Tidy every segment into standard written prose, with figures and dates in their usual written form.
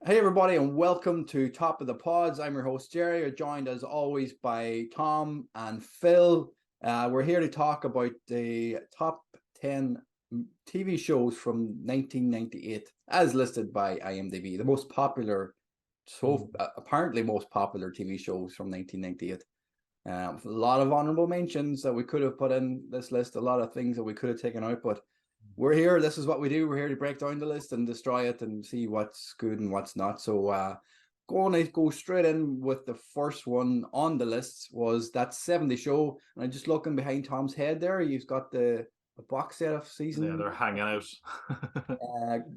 Hey everybody, and welcome to Top of the Pods. I'm your host Jerry. You're joined as always by Tom and Phil. We're here to talk about the top 10 TV shows from 1998 as listed by IMDb. The most popular, apparently most popular TV shows from 1998. A lot of honorable mentions that we could have put in this list, a lot of things that we could have taken out, but we're here. This is what we do. We're here to break down the list and destroy it and see what's good and what's not. So going to go straight in with the first one on the list was That 70 Show. And I'm just looking behind Tom's head there. You've got the box set of season. Yeah, they're hanging out.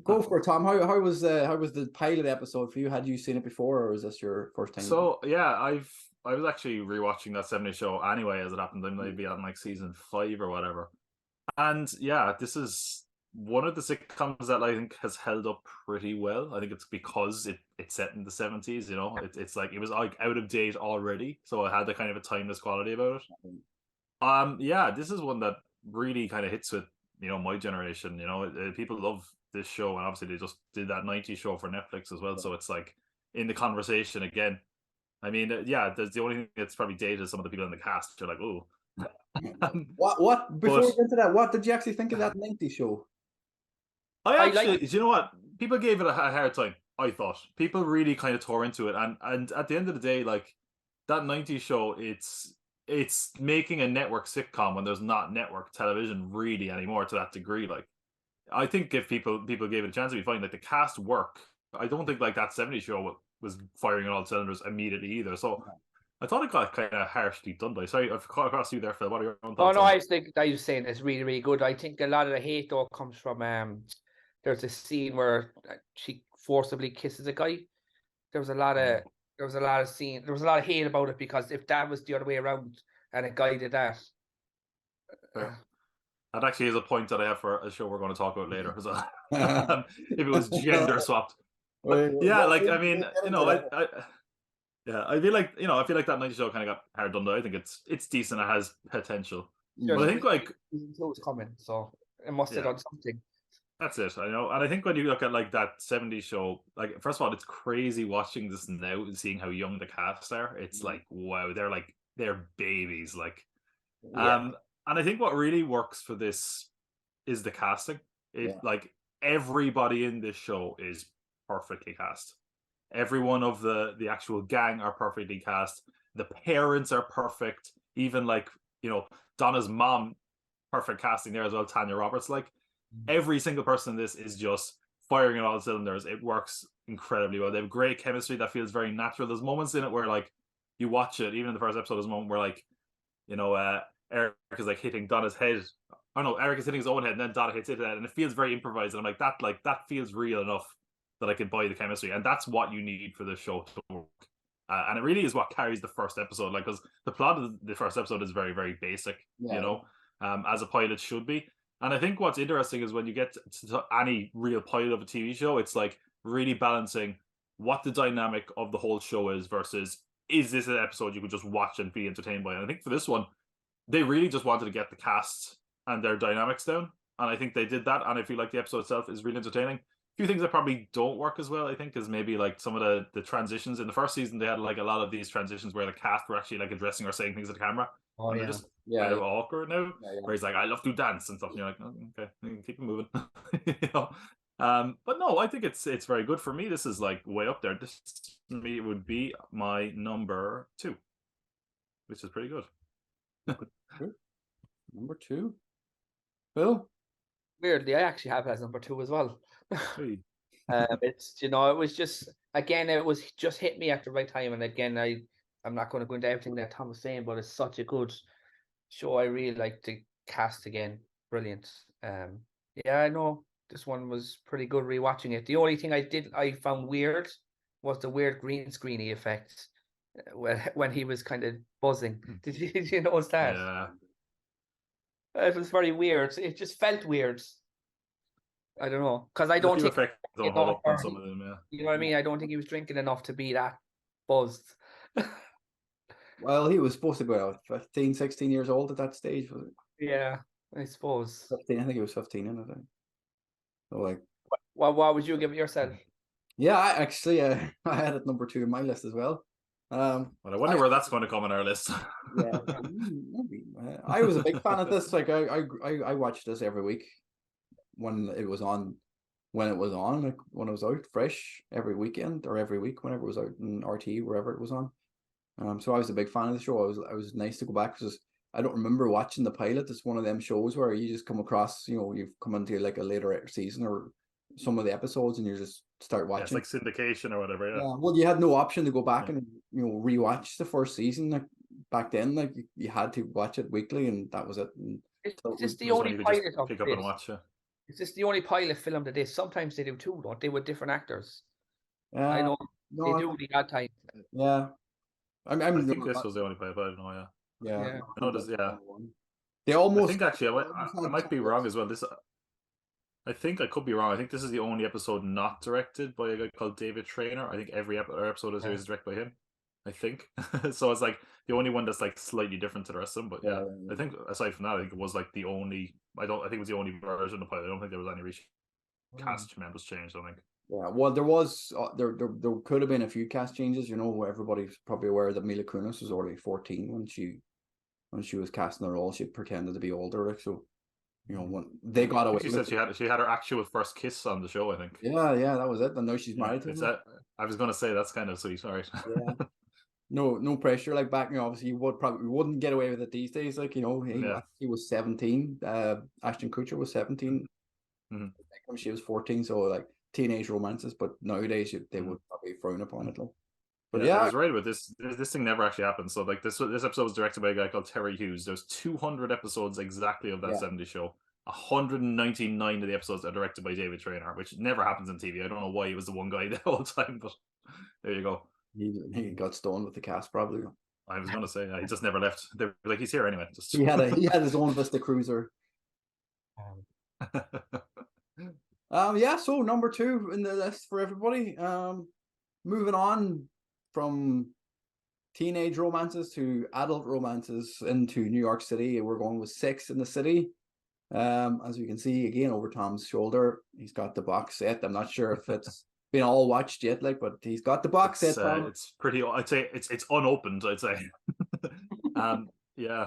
Go for it, Tom. How was the pilot episode for you? Had you seen it before, or was this your first time? So yeah, I was actually rewatching That 70 Show anyway, as it happened. I might be on like season 5 or whatever. And yeah, this is one of the sitcoms that I think has held up pretty well. I think it's because it's set in the 70s, you know. It's like it was like out of date already, so it had the kind of a timeless quality about it. Yeah, this is one that really kind of hits with, you know, my generation. You know, people love this show, and obviously they just did that 90s show for Netflix as well, so it's like in the conversation again. I mean, yeah, there's the only thing that's probably dated is some of the people in the cast. You're like, oh. What before we get into that, what did you actually think of that 90 show? I actually, you know what? People gave it a hard time. I thought people really kind of tore into it, and at the end of the day, like that 90s show, it's making a network sitcom when there's not network television really anymore to that degree. Like, I think if people gave it a chance, it'd be fine. Like the cast work. I don't think like that 70s show was firing on all cylinders immediately either. So I thought it got kind of harshly done by. Sorry, I've caught across you there, Phil. What are your own thoughts? Oh no, I was saying it's really, really good. I think a lot of the hate though comes from there's a scene where she forcibly kisses a guy. There was a lot of hate about it, because if that was the other way around and a guy did that. That actually is a point that I have for a show we're going to talk about later as well. If it was gender swapped. But yeah, like I mean, you know, I feel like, you know, I feel like that 90s show kind of got hard done though. I think it's decent. It has potential. But I think like it was coming, so it must have done something. That's it, I know. And I think when you look at like that 70s show, like first of all, it's crazy watching this now and seeing how young the cast are. It's like, wow, they're babies. Like and I think what really works for this is the casting. Like everybody in this show is perfectly cast. Every one of the actual gang are perfectly cast. The parents are perfect. Even like, you know, Donna's mom, perfect casting there as well, Tanya Roberts. Like every single person in this is just firing on all cylinders. It works incredibly well. They have great chemistry that feels very natural. There's moments in it where like you watch it, even in the first episode, there's a moment where like, you know, Eric is like hitting Donna's head. Oh no, Eric is hitting his own head and then Donna hits it, and it feels very improvised. And I'm like that feels real enough that I can buy the chemistry, and that's what you need for this show to work. And it really is what carries the first episode, like, because the plot of the first episode is very, very basic, you know, as a pilot should be. And I think what's interesting is when you get to any real pilot of a TV show, it's like really balancing what the dynamic of the whole show is versus, is this an episode you could just watch and be entertained by? And I think for this one, they really just wanted to get the cast and their dynamics down. And I think they did that. And I feel like the episode itself is really entertaining. Few things that probably don't work as well, I think, is maybe like some of the transitions in the first season. They had like a lot of these transitions where the cast were actually like addressing or saying things to the camera. Oh, and they're just kind of awkward now. Where he's like, I love to dance and stuff. And you're like, oh, okay, keep it moving. You know? But no, I think it's very good. For me, this is like way up there. This to me would be my number 2, which is pretty good. Number 2, Phil. Weirdly, I actually have it as number 2 as well. It's, you know, it was just, again, it was just hit me at the right time. And again, I'm not going to go into everything that Tom was saying, but it's such a good show. I really like the cast again. Brilliant. Yeah, I know this one was pretty good rewatching it. The only thing I found weird was the weird green screeny effect when he was kind of buzzing. Did you notice that? Yeah. It was very weird. It just felt weird. I don't know, because I don't think don't hold up on some of them. Yeah, you know what I mean. I don't think he was drinking enough to be that buzzed. Well, he was supposed to be about 15, 16 years old at that stage, was it? Yeah, I suppose. 15. I think he was 15 in it. So like, what would you give it yourself? Yeah, I actually I had it number 2 in my list as well. Well, I wonder where that's going to come on our list. Yeah, maybe. I was a big fan of this. Like I watched this every week when it was on, like when it was out fresh every weekend or every week whenever it was out in RT wherever it was on. So I was a big fan of the show. I was nice to go back because I don't remember watching the pilot. It's one of them shows where you just come across, you've come into like a later season or some of the episodes and you just start watching. Yeah, it's like syndication or whatever. Yeah. Well, you had no option to go back and rewatch the first season. Like back then, like you had to watch it weekly, and that was it. And Is this the only pilot of pick up and watch? Yeah. Is this the only pilot film that is? Sometimes they do two, don't they, with different actors? I know they do the odd time. Yeah, I think this was the only pilot. I don't know. Yeah. I know there's, yeah. They almost. I think actually, I might be wrong as well. I think I could be wrong. I think this is the only episode not directed by a guy called David Traynor. I think every episode of the series is directed by him. I think so. It's like the only one that's like slightly different to the rest of them. But yeah, I think aside from that, I think it was like the only. I think it was the only version of the pilot. I don't think there was any cast members changed. I think. Yeah, well, there was there could have been a few cast changes. Everybody's probably aware that Mila Kunis was already 14 when she was casting the role. She pretended to be older, like so. When they got away, she said she had her actual first kiss on the show. I think. Yeah, that was it. And now she's married to him. I was going to say that's kind of sweet. All right. Yeah. No pressure. Like back, obviously, you wouldn't get away with it these days. Like he was 17. Ashton Kutcher was 17. Mm-hmm. She was 14. So like teenage romances, but nowadays they would probably frown upon it. Like. But I was right about this. This thing never actually happened. So like this episode was directed by a guy called Terry Hughes. There's 200 episodes exactly of that 70s show. 199 of the episodes are directed by David Traynor, which never happens in TV. I don't know why he was the one guy the whole time, but there you go. He got stoned with the cast probably. I was gonna say he just never left. They're like he's here anyway. He had his own Vista Cruiser. So number 2 in the list for everybody. Moving on from teenage romances to adult romances into New York City. We're going with Sex in the City. As you can see again over Tom's shoulder, he's got the box set. I'm not sure if it's been all watched yet, but he's got the box set. It's pretty. I'd say it's unopened. I'd say.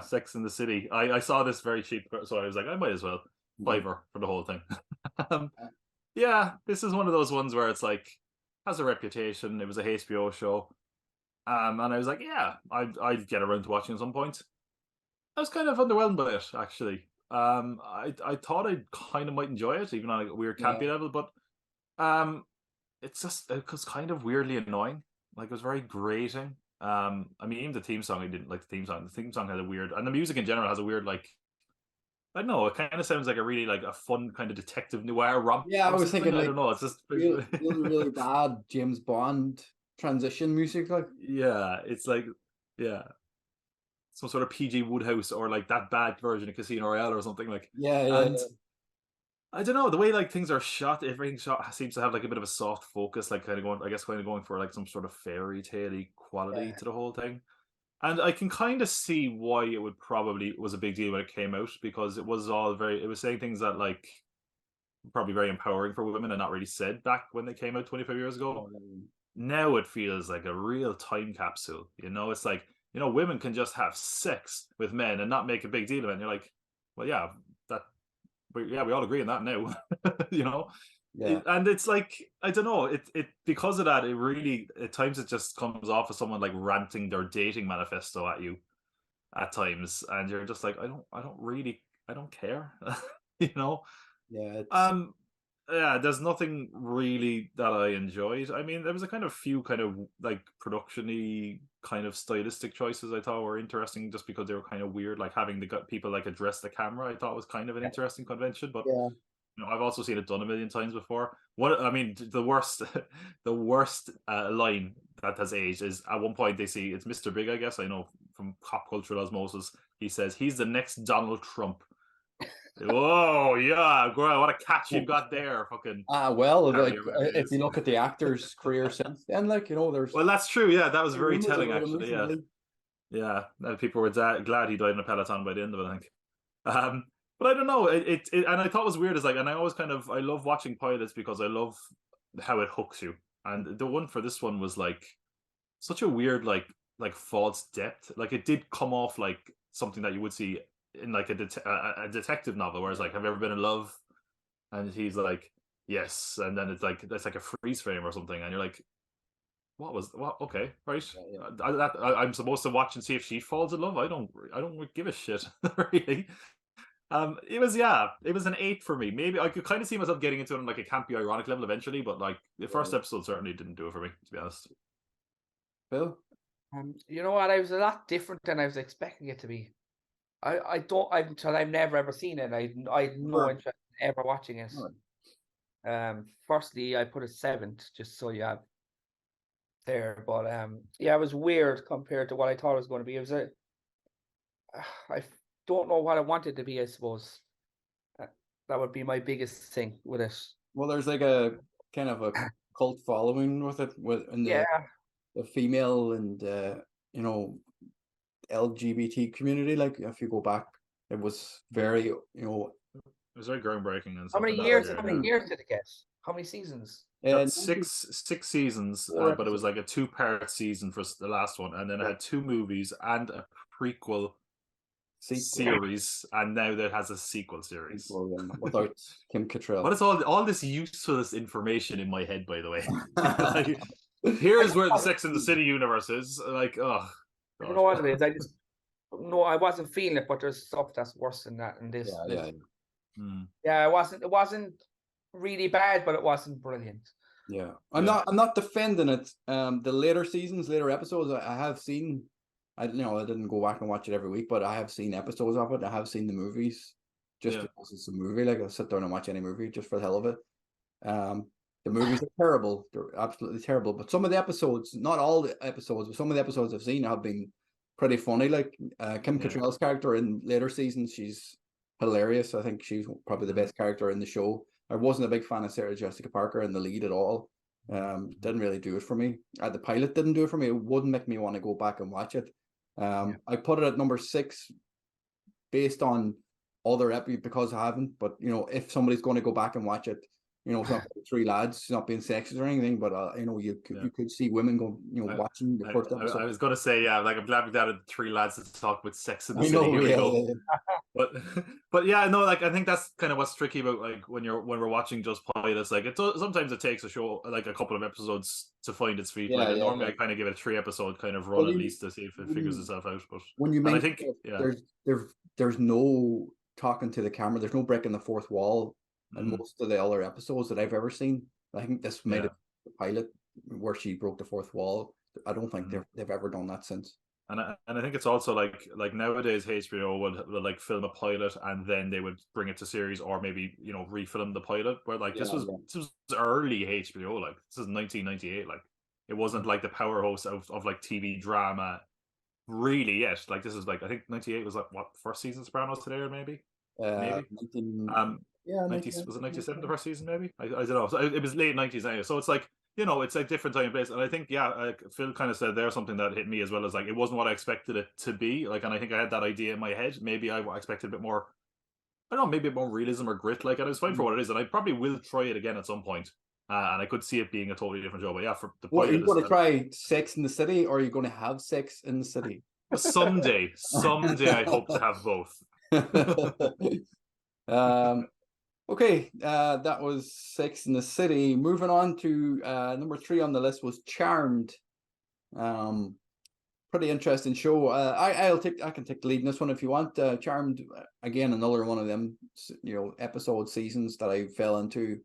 Sex in the City. I saw this very cheap, so I was like, I might as well $5 for the whole thing. This is one of those ones where it's like has a reputation. It was a HBO show, and I was like, I'd get around to watching at some point. I was kind of underwhelmed by it actually. I thought I kind of might enjoy it, even on a weird campy level, but it was kind of weirdly annoying. Like it was very grating. Even the theme song, I didn't like the theme song. The theme song had a weird, and the music in general has a weird like. I don't know. It kind of sounds like a really like a fun kind of detective noir romp. Yeah, I was thinking. I don't know. It's just really bad James Bond transition music. Like it's like some sort of PG Woodhouse or like that bad version of Casino Royale or something like. I don't know the way like things are shot. Everything shot seems to have like a bit of a soft focus, like kind of going for like some sort of fairy tale-y quality to the whole thing. And I can kind of see why it was a big deal when it came out, because it was saying things that like probably very empowering for women and not really said back when they came out 25 years ago. Now it feels like a real time capsule. It's like, women can just have sex with men and not make a big deal of it. And you're like, well, we all agree on that now, and it's like, I don't know, it because of that, it really at times it just comes off as someone like ranting their dating manifesto at you at times, and you're just like, I don't care. There's nothing really that I enjoyed. I mean, there was a kind of few kind of like production-y kind of stylistic choices I thought were interesting, just because they were kind of weird, like having the people like address the camera. I thought was kind of an interesting convention, but I've also seen it done a million times before. The worst line that has aged is at one point they see it's Mr. Big, I guess, I know from pop cultural osmosis. He says he's the next Donald Trump. Oh yeah, girl, what a catch you got there, fucking. If you look at the actor's career since then, there's. Well, that's true. Yeah, that was very telling, actually. Yeah. People were glad he died in a Peloton by the end of it, I think. But I don't know. And I thought it was weird. Is like, and I always I love watching pilots because I love how it hooks you. and the one for this one was like such a weird like false depth. Like it did come off like something that you would see in like a detective novel, where it's like, have you ever been in love? And he's like, yes, and then it's like a freeze frame or something, and you're like, what? Okay, right. I'm supposed to watch and see if she falls in love. I don't give a shit really. It was an 8 for me. Maybe I could kind of see myself getting into it on like a campy, ironic level eventually, but like the first episode certainly didn't do it for me, to be honest. Phil? You know what? I was a lot different than I was expecting it to be. I've never ever seen it. I had no interest in ever watching it. Firstly, I put it 7th, just so you have there. But yeah, it was weird compared to what I thought it was going to be. It was I don't know what I wanted to be. I suppose that would be my biggest thing with it. Well, there's like a kind of a cult following with it, in the female and you know, LGBT community. Like if you go back, it was very, you know, it was very groundbreaking. And how many years did it get? How many seasons? Six seasons, but it was like a 2-part season for the last one, and then it had 2 movies and a prequel series, and now there has a sequel series without Kim Cattrall. What is all this useless information in my head, by the way? Like, here's where the Sex and the City universe is. Like, oh, I don't know what it is. I wasn't feeling it, but there's stuff that's worse than that in this. Yeah, it wasn't really bad, but it wasn't brilliant. Yeah, I'm not defending it. The later episodes, I have seen. I didn't go back and watch it every week, but I have seen episodes of it. I have seen the movies, just because it's a movie. Like I'll sit down and watch any movie just for the hell of it. The movies are terrible; they're absolutely terrible. But some of the episodes, not all the episodes, but some of the episodes I've seen have been pretty funny. Like Kim Cattrall's character in later seasons, she's hilarious. I think she's probably the best character in the show. I wasn't a big fan of Sarah Jessica Parker in the lead at all. Didn't really do it for me. The pilot didn't do it for me. It wouldn't make me want to go back and watch it. I put it at number 6 based on other episodes because I haven't. But you know, if somebody's going to go back and watch it, you know, it's not 3 lads, it's not being sexist or anything, but you know, you could see women go, you know, watching the first episode. I was going to say, like I'm glad we added 3 lads to talk about Sex in the City. Here we go. But yeah, no, like I think that's kind of what's tricky about like when we're watching just pilots. Like sometimes it takes a show like a couple of episodes to find its feet. Normally I kind of give it a 3 episode kind of run at least to see if it figures itself out. But when you I think there's no talking to the camera, there's no breaking the fourth wall. And most of the other episodes that I've ever seen, I think this made it the pilot where she broke the fourth wall. I don't think they've ever done that since. And I think it's also like nowadays HBO will like film a pilot and then they would bring it to series, or maybe, you know, refilm the pilot. Where like this was early HBO, like this is 1998. Like it wasn't like the powerhouse of like TV drama really yet. Like this is like, I think 98 was like what, first season Sopranos today, or maybe. Yeah, 90, was it 97 the first season? Maybe I don't know. So it was late 90s anyway. So it's like, you know, it's a different time and place. And I think Phil kind of said there's something that hit me as well, as like it wasn't what I expected it to be. Like, and I think I had that idea in my head. Maybe I expected a bit more. I don't know, maybe a bit more realism or grit. Like, and it was fine for what it is. And I probably will try it again at some point. And I could see it being a totally different show. But yeah, for the pilot, are you going to try Sex in the City, or are you going to have Sex in the City? Someday I hope to have both. Okay, that was Sex in the City. Moving on to number 3 on the list was Charmed. Pretty interesting show. I can take the lead in this one if you want. Charmed, again, another one of them, you know, episode seasons that I fell into.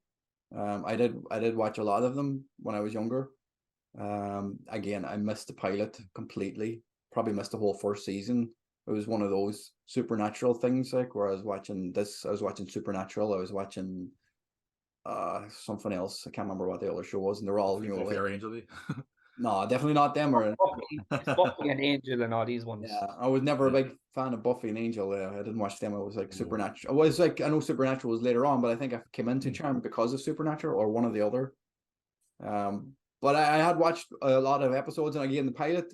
I did watch a lot of them when I was younger. Again, I missed the pilot completely. Probably missed the whole first season. It was one of those supernatural things, like where I was watching Supernatural. I was watching something else. I can't remember what the other show was, and they're all, you know, Buffy or Angel. No, definitely not them. Or Buffy and Angel and all these ones. Yeah, I was never a big fan of Buffy and Angel. I didn't watch them. I was like Supernatural. I was like, I know Supernatural was later on, but I think I came into Charm because of Supernatural or one or the other. But I had watched a lot of episodes, and again, the pilot.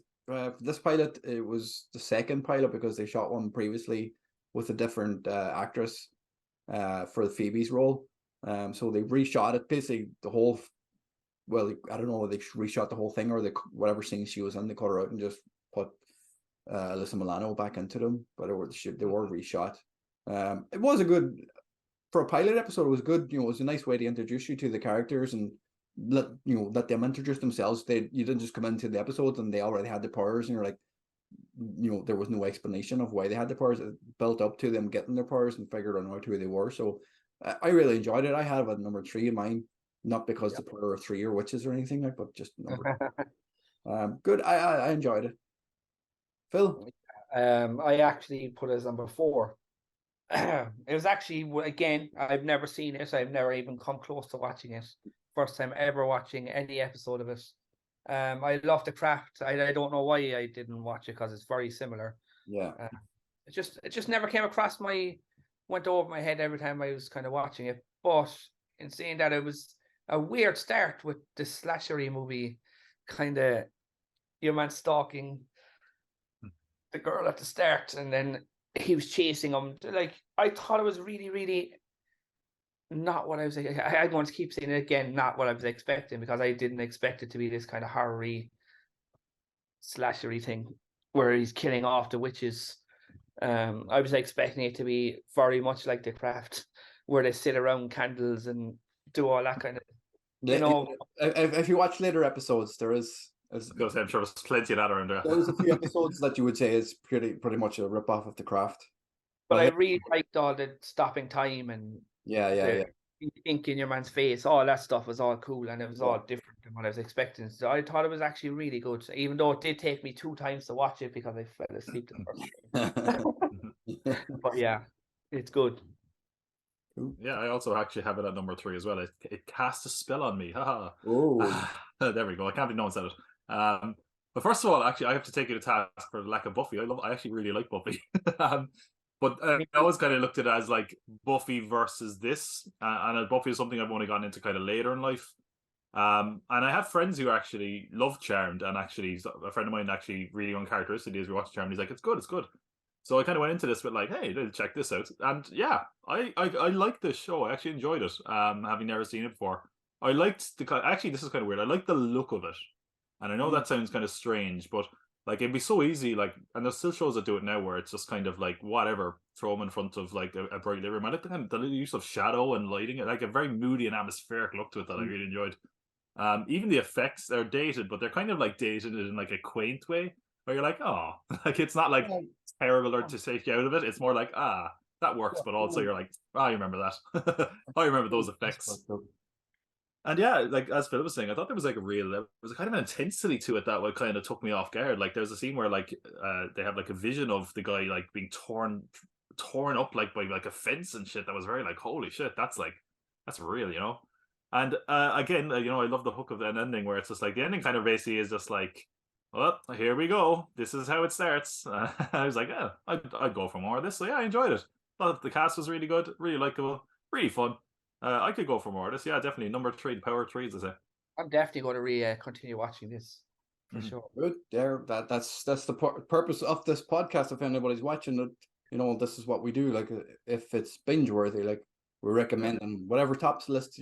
This pilot, it was the second pilot because they shot one previously with a different actress for Phoebe's role. So they reshot it. Basically, the whole well, I don't know, they reshot the whole thing, or whatever scene she was in, they cut her out and just put Alyssa Milano back into them, but they were reshot. It was a good, for a pilot episode, it was good. You know, it was a nice way to introduce you to the characters and let them introduce themselves. You didn't just come into the episodes and they already had the powers, and you're like, there was no explanation of why they had the powers. It built up to them getting their powers and figuring out who they were. So I really enjoyed it. I have a number 3 in mine, not because the power of 3 or witches or anything like, but just number. Good. I enjoyed it. Phil? I actually put it as number 4. It was actually, again, I've never seen it. I've never even come close to watching it. First time ever watching any episode of it. I love The Craft. I don't know why I didn't watch it, because it's very similar. Yeah. It just never came across went over my head every time I was kind of watching it. But in seeing that, it was a weird start with the slashery movie, kind of your man stalking the girl at the start, and then he was chasing him. Like, I thought it was really, really not what I was. I'm going to keep saying it again, not what I was expecting, because I didn't expect it to be this kind of horror-y, slashery thing where he's killing off the witches. I was expecting it to be very much like The Craft, where they sit around candles and do all that kind of, if you watch later episodes, there is, because I'm sure there's plenty of that around there. There's a few episodes that you would say is pretty much a rip off of The Craft. But I really liked all the stopping time and yeah. ink in your man's face. All that stuff was all cool, and it was all different than what I was expecting. So I thought it was actually really good, even though it did take me 2 times to watch it because I fell asleep the first time. But yeah, it's good. Yeah, I also actually have it at number 3 as well. It cast a spell on me. Oh, there we go. I can't believe no one said it. But first of all, actually, I have to take you to task for the lack of Buffy. I actually really like Buffy. But I always kind of looked at it as like Buffy versus this, and Buffy is something I've only gotten into kind of later in life. And I have friends who actually love Charmed, and actually a friend of mine actually really uncharacteristically as we watched Charmed, he's like, it's good. So I kind of went into this with like, hey, let's check this out. And yeah, I like this show. I actually enjoyed it, having never seen it before. I liked actually, this is kind of weird. I like the look of it. And I know that sounds kind of strange, but like, it'd be so easy, like, and there's still shows that do it now where it's just kind of like, whatever, throw them in front of like a bright living room. I like the use of shadow and lighting, like a very moody and atmospheric look to it that I really enjoyed. Even the effects, they're dated, but they're kind of like dated in like a quaint way, where you're like, oh, like, it's not like terrible or to take you out of it. It's more like, that works, but also you're like, I remember that. I remember those effects. And yeah, like as Phil was saying, I thought there was like there was a kind of an intensity to it that what kind of took me off guard. Like there's a scene where like they have like a vision of the guy like being torn up like by like a fence and shit. That was very like, holy shit, that's real, you know. And again, I love the hook of an ending where it's just like the ending kind of basically is just like, well, here we go. This is how it starts. I was like, yeah, I'd go for more of this. So yeah, I enjoyed it. Thought the cast was really good, really likable, really fun. I could go for more of this. Yeah, definitely. Number 3, the power of 3, as I say. I'm definitely going to continue watching this for sure. Good. That's the purpose of this podcast. If anybody's watching it, this is what we do. Like, if it's binge worthy, like we recommend whatever tops list.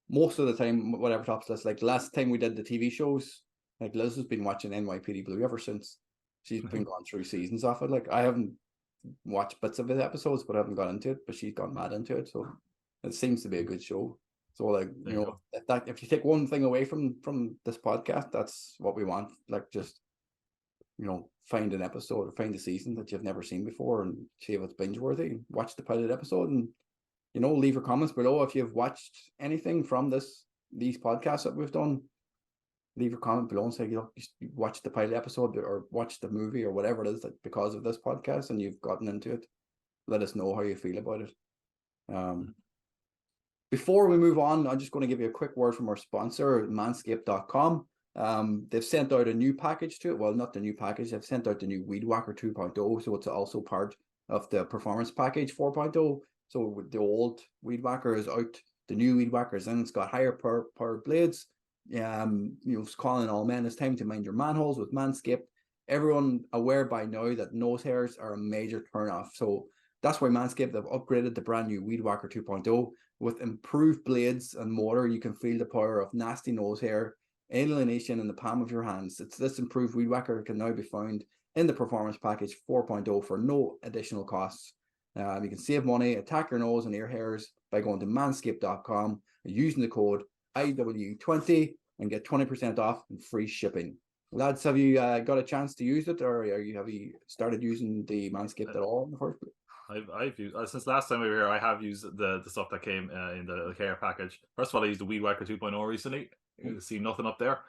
Most of the time, whatever tops list. Like last time we did the TV shows, like Liz has been watching NYPD Blue ever since. She's been going through seasons of it. Like I haven't watched bits of the episodes, but I haven't got into it. But she's gone mad into it. So it seems to be a good show. So like, if you take one thing away from this podcast, that's what we want. Like, just find an episode or find a season that you've never seen before and see if it's binge worthy. Watch the pilot episode and leave your comments below if you've watched anything from these podcasts that we've done. Leave your comment below and say, you watch the pilot episode or watch the movie or whatever it is that because of this podcast and you've gotten into it. Let us know how you feel about it. Before we move on, I'm just going to give you a quick word from our sponsor, manscaped.com. They've sent out a new package to it. Well, not the new package. They've sent out the new Weed Whacker 2.0. So it's also part of the performance package 4.0. So the old Weed Whacker is out. The new Weed Whacker is in. It's got higher power blades. It's calling all men. It's time to mind your manholes with Manscaped. Everyone aware by now that nose hairs are a major turn off. So that's why Manscaped have upgraded the brand new Weed Whacker 2.0. With improved blades and motor, you can feel the power of nasty nose hair alienation in the palm of your hands. It's this improved weed whacker can now be found in the Performance Package 4.0 for no additional costs. You can save money, attack your nose and ear hairs by going to manscaped.com and using the code IW20 and get 20% off and free shipping. Lads, have you got a chance to use it, or have you started using the Manscaped at all in the first place? I've used since last time we were here. I have used the stuff that came in the care package. First of all, I used the Weed Whacker 2.0 recently. You see nothing up there.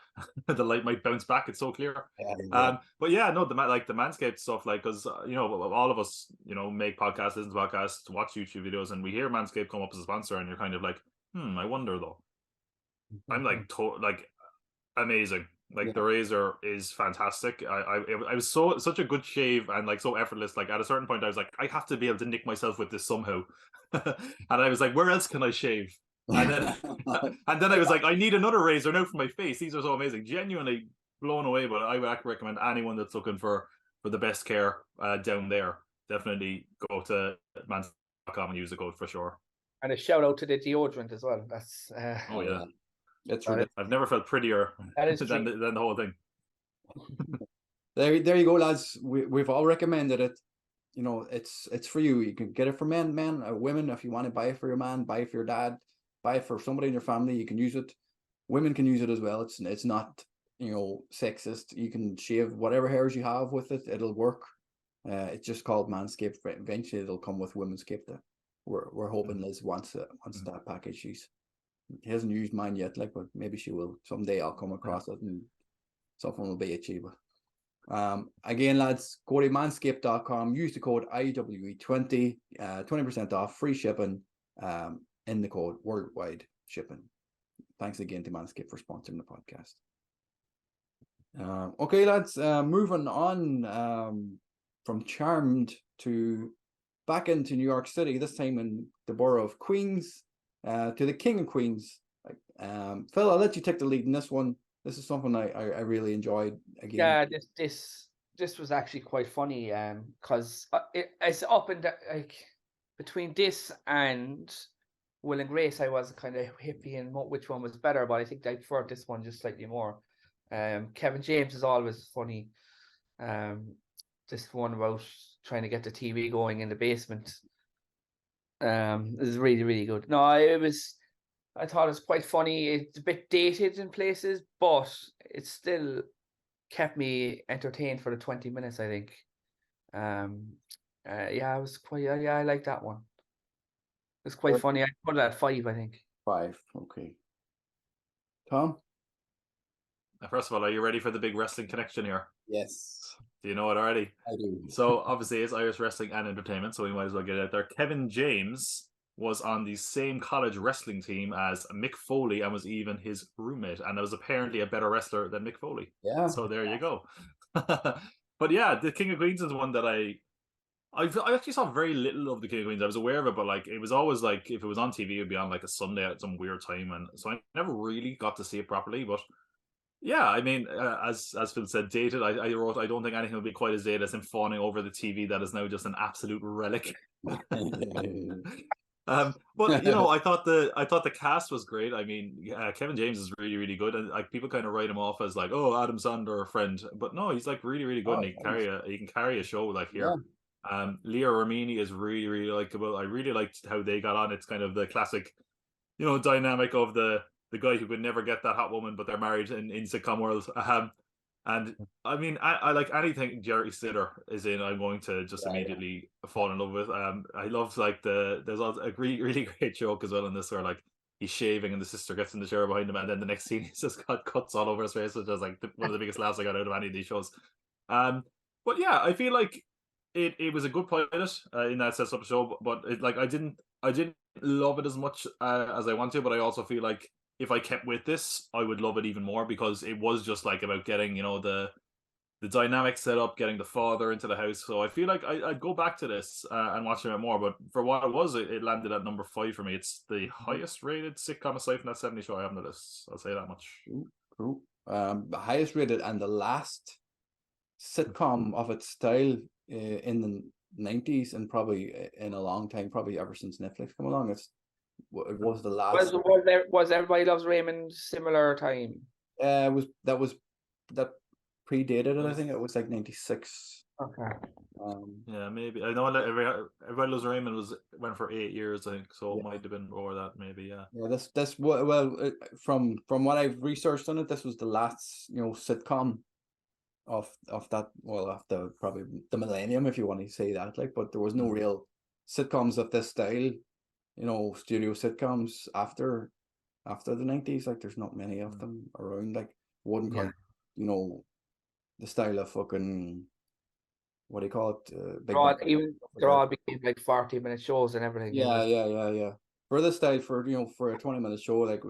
The light might bounce back. It's so clear. But yeah, no, the Manscaped stuff, like, because all of us, make podcasts, listen to podcasts, watch YouTube videos, and we hear Manscaped come up as a sponsor, and you're kind of like, I wonder though. I'm like, amazing. Like, the razor is fantastic. I was such a good shave and like so effortless. Like, at a certain point, I was like, I have to be able to nick myself with this somehow. And I was like, where else can I shave? And then I was like, I need another razor now for my face. These are so amazing. Genuinely blown away. But I would recommend anyone that's looking for the best care down there, definitely go to manscaped.com and use the code for sure. And a shout out to the deodorant as well. That's oh yeah. That's ridiculous. I've never felt prettier than the whole thing. There you go, lads. We've all recommended it. It's for you. You can get it for men, women. If you want to buy it for your man, buy it for your dad, buy it for somebody in your family. You can use it. Women can use it as well. It's not sexist. You can shave whatever hairs you have with it. It'll work. It's just called Manscaped. Eventually, it'll come with Women'scaped. We're hoping Liz wants that package. She hasn't used mine yet, but maybe she will someday. I'll come across it and something will be achieved. Again, lads, go to manscaped.com, use the code IWE20, 20% off, free shipping, in the code worldwide shipping. Thanks again to Manscaped for sponsoring the podcast. Okay, lads, moving on from Charmed to back into New York City, this time in the borough of Queens, to the King of Queens. Phil, I'll let you take the lead in this one. This is something I really enjoyed. Again, yeah, this was actually quite funny, because it's up and like between this and Will and Grace, I was kind of hippie and which one was better, but I think I preferred this one just slightly more. Kevin James is always funny. This one about trying to get the TV going in the basement. Is really, really good. No, I thought it was quite funny. It's a bit dated in places, but it still kept me entertained for the 20 minutes, I think. Yeah, it was quite, yeah, I like that one. It's quite funny. I put it at 5, I think. 5, okay. Tom? First of all, are you ready for the big wrestling connection here? Yes. Do you know it already? I do. So obviously it's Irish wrestling and entertainment, so we might as well get it out there. Kevin James was on the same college wrestling team as Mick Foley and was even his roommate, and was apparently a better wrestler than Mick Foley. Yeah. So there you go. But yeah, the King of Queens is one that I actually saw very little of the King of Queens. I was aware of it, but like it was always like if it was on TV, it would be on like a Sunday at some weird time, and so I never really got to see it properly. But yeah, I mean, as Phil said, dated. I wrote, I don't think anything will be quite as dated as him fawning over the TV that is now just an absolute relic. But I thought the cast was great. I mean, Kevin James is really, really good, and like people kind of write him off as like, oh, Adam Sandler friend, but no, he's like really, really good, and he can carry a show like here. Yeah. Leah Remini is really, really likable. I really liked how they got on. It's kind of the classic, dynamic of the guy who could never get that hot woman, but they're married in sitcom world. And I mean, I like anything Jerry Stiller is in, I'm going to just immediately fall in love with. I love like there's a really great joke as well in this where like he's shaving and the sister gets in the shower behind him, and then the next scene he's just got cuts all over his face, which is like one of the biggest laughs I got out of any of these shows. But yeah, I feel like it was a good pilot in that sets up show, but I didn't love it as much as I want to, but I also feel like if I kept with this, I would love it even more, because it was just like about getting, the dynamic set up, getting the father into the house. So I feel like I'd go back to this and watch it more. But for what it was, it landed at number 5 for me. It's the highest rated sitcom aside from that 70 show I have on the list. I'll say that much. Cool. The highest rated and the last sitcom of its style in the 90s, and probably in a long time, probably ever since Netflix came along. It's It was the last. Was Everybody Loves Raymond similar time? That predated it. I think it was like 96. Okay. Yeah, maybe. I know that Everybody Loves Raymond went for 8 years, I think, so it might have been more that, maybe. Yeah. Yeah, this well, from what I've researched on it, this was the last sitcom of that, well, after probably the millennium, if you want to say that, like, but there was no real sitcoms of this style, studio sitcoms after the 90s. Like, there's not many of them around. Like, wouldn't count, the style of fucking, what do you call it? They're all became like 40-minute shows and everything. Yeah. For this style, for for a 20-minute show, like,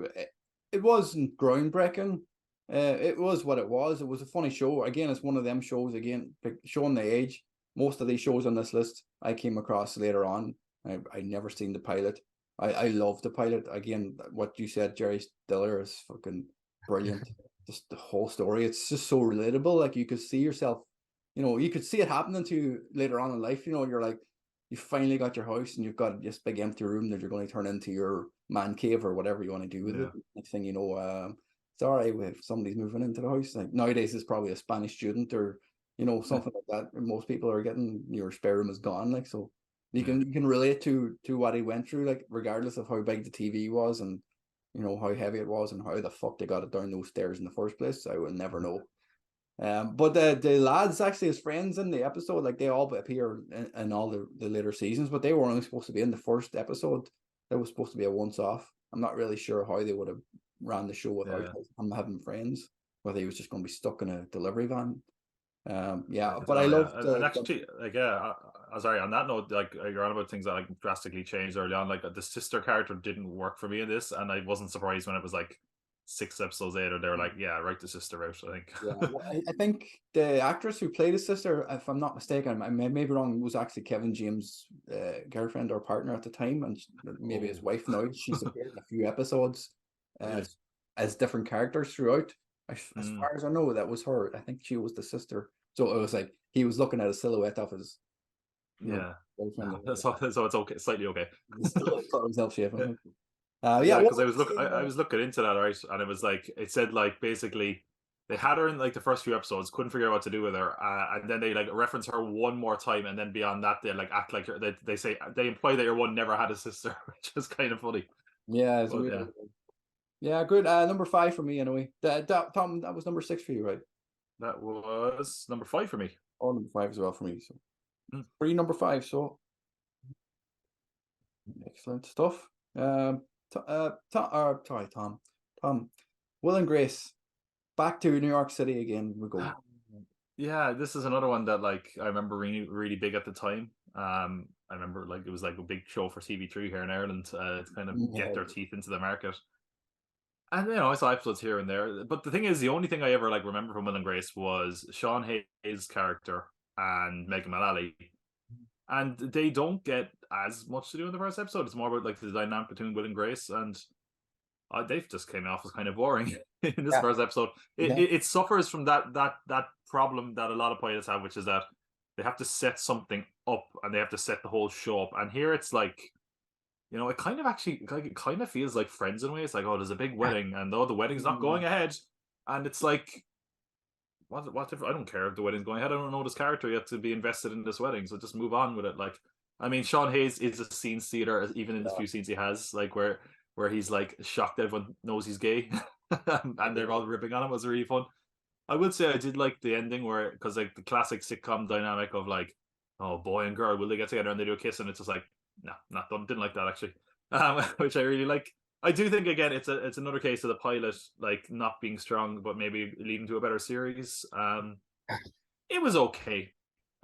it wasn't groundbreaking. It was what it was. It was a funny show. Again, it's one of them shows, again, showing the age. Most of these shows on this list I came across later on. I never seen the pilot. I love the pilot. Again, what you said, Jerry Stiller, is fucking brilliant. Just the whole story. It's just so relatable. Like, you could see yourself, you could see it happening to you later on in life. You're like, you finally got your house and you've got this big empty room that you're going to turn into your man cave or whatever you want to do with it. Next thing you know, it's all right if somebody's moving into the house. Like, nowadays, it's probably a Spanish student or something like that. Most people are getting, your spare room is gone. Like, so you can relate to what he went through, like, regardless of how big the TV was and how heavy it was and how the fuck they got it down those stairs in the first place. I will never know. But the lads, actually, as friends in the episode, like, they all appear in all the later seasons, but they were only supposed to be in the first episode. That was supposed to be a once-off. I'm not really sure how they would have ran the show without him having friends, whether he was just going to be stuck in a delivery van. But I love and actually, like, sorry, on that note, like, you're on about things that, like, drastically changed early on. Like, the sister character didn't work for me in this, and I wasn't surprised when it was like 6 episodes later they were like, write the sister out, I think. Well, I think the actress who played his sister, if I'm not mistaken, I may be wrong, was actually Kevin James' girlfriend or partner at the time, and maybe his wife now. She's appeared in a few episodes as different characters throughout. As far as I know, that was her. I think she was the sister. So it was like he was looking at a silhouette of his girlfriend. So it's okay, slightly okay. Because I was looking into that, right, and it was like, it said, like, basically they had her in, like, the first few episodes, couldn't figure out what to do with her, and then they, like, reference her one more time, and then beyond that they, like, act like her. They say, they imply that your one never had a sister, which is kind of funny. It's weird. Good. Number 5 for me, anyway. Tom, that was number 6 for you, right? That was number 5 for me. Oh, number 5 as well for me. So 3, number 5. So excellent stuff. Tom. Will and Grace, back to New York City again. We go. Yeah, this is another one that, like, I remember really, really big at the time. I remember, like, it was like a big show for TV3 here in Ireland to kind of get their teeth into the market. And I saw episodes here and there. But the thing is, the only thing I ever, like, remember from Will and Grace was Sean Hayes' character and Megan Mullally. And they don't get as much to do in the first episode. It's more about, like, the dynamic between Will and Grace, and they've just came off as kind of boring in this first episode. It suffers from that problem that a lot of pilots have, which is that they have to set something up and they have to set the whole show up. And here it's like, it kind of actually, like, it kind of feels like Friends in a way. It's like, oh, there's a big wedding, and the wedding's not going ahead, and it's like, what if I don't care if the wedding's going ahead? I don't know this character yet to be invested in this wedding, so just move on with it. Like, I mean, Sean Hayes is a scene stealer, even in the few scenes he has, like, where he's, like, shocked that everyone knows he's gay, and they're all ripping on him. It was really fun. I would say I did like the ending because, like, the classic sitcom dynamic of, like, oh, boy and girl, will they get together and they do a kiss, and it's just like, no, not done. Didn't like that, actually, which I really like. I do think, again, it's another case of the pilot, like, not being strong, but maybe leading to a better series. It was okay.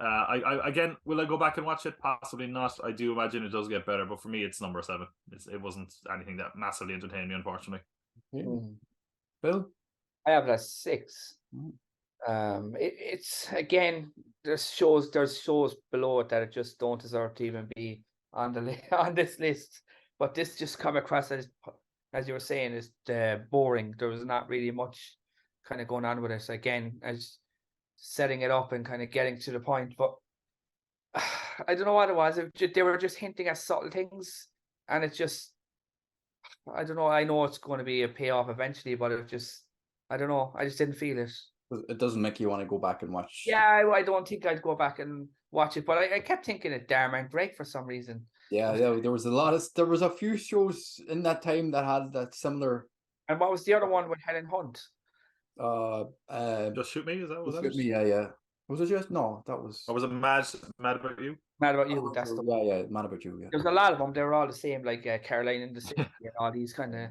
I again, will I go back and watch it? Possibly not. I do imagine it does get better, but for me, it's number 7. It wasn't anything that massively entertained me, unfortunately. Bill, I have it as 6. It's, again, there's shows below it that it just don't deserve to even be on this list. But this just come across as you were saying, is boring. There was not really much kind of going on with it. Again, as setting it up and kind of getting to the point. But I don't know what it was. They were just hinting at subtle things, and it just I don't know. I know it's going to be a payoff eventually, but it just, I don't know. I just didn't feel it. It doesn't make you want to go back and watch. Yeah, I don't think I'd go back and watch it, but I kept thinking it Darman Drake for some reason. Yeah, there was a few shows in that time that had that similar. And what was the other one with Helen Hunt? Just Shoot Me, is that what Just that Shoot is? Me, yeah. Was it just no? That was. Or was it Mad About You? Mad About You. That's the one. Yeah, Mad About You. Yeah. There's a lot of them. They were all the same, like Caroline in the City and all these kind of.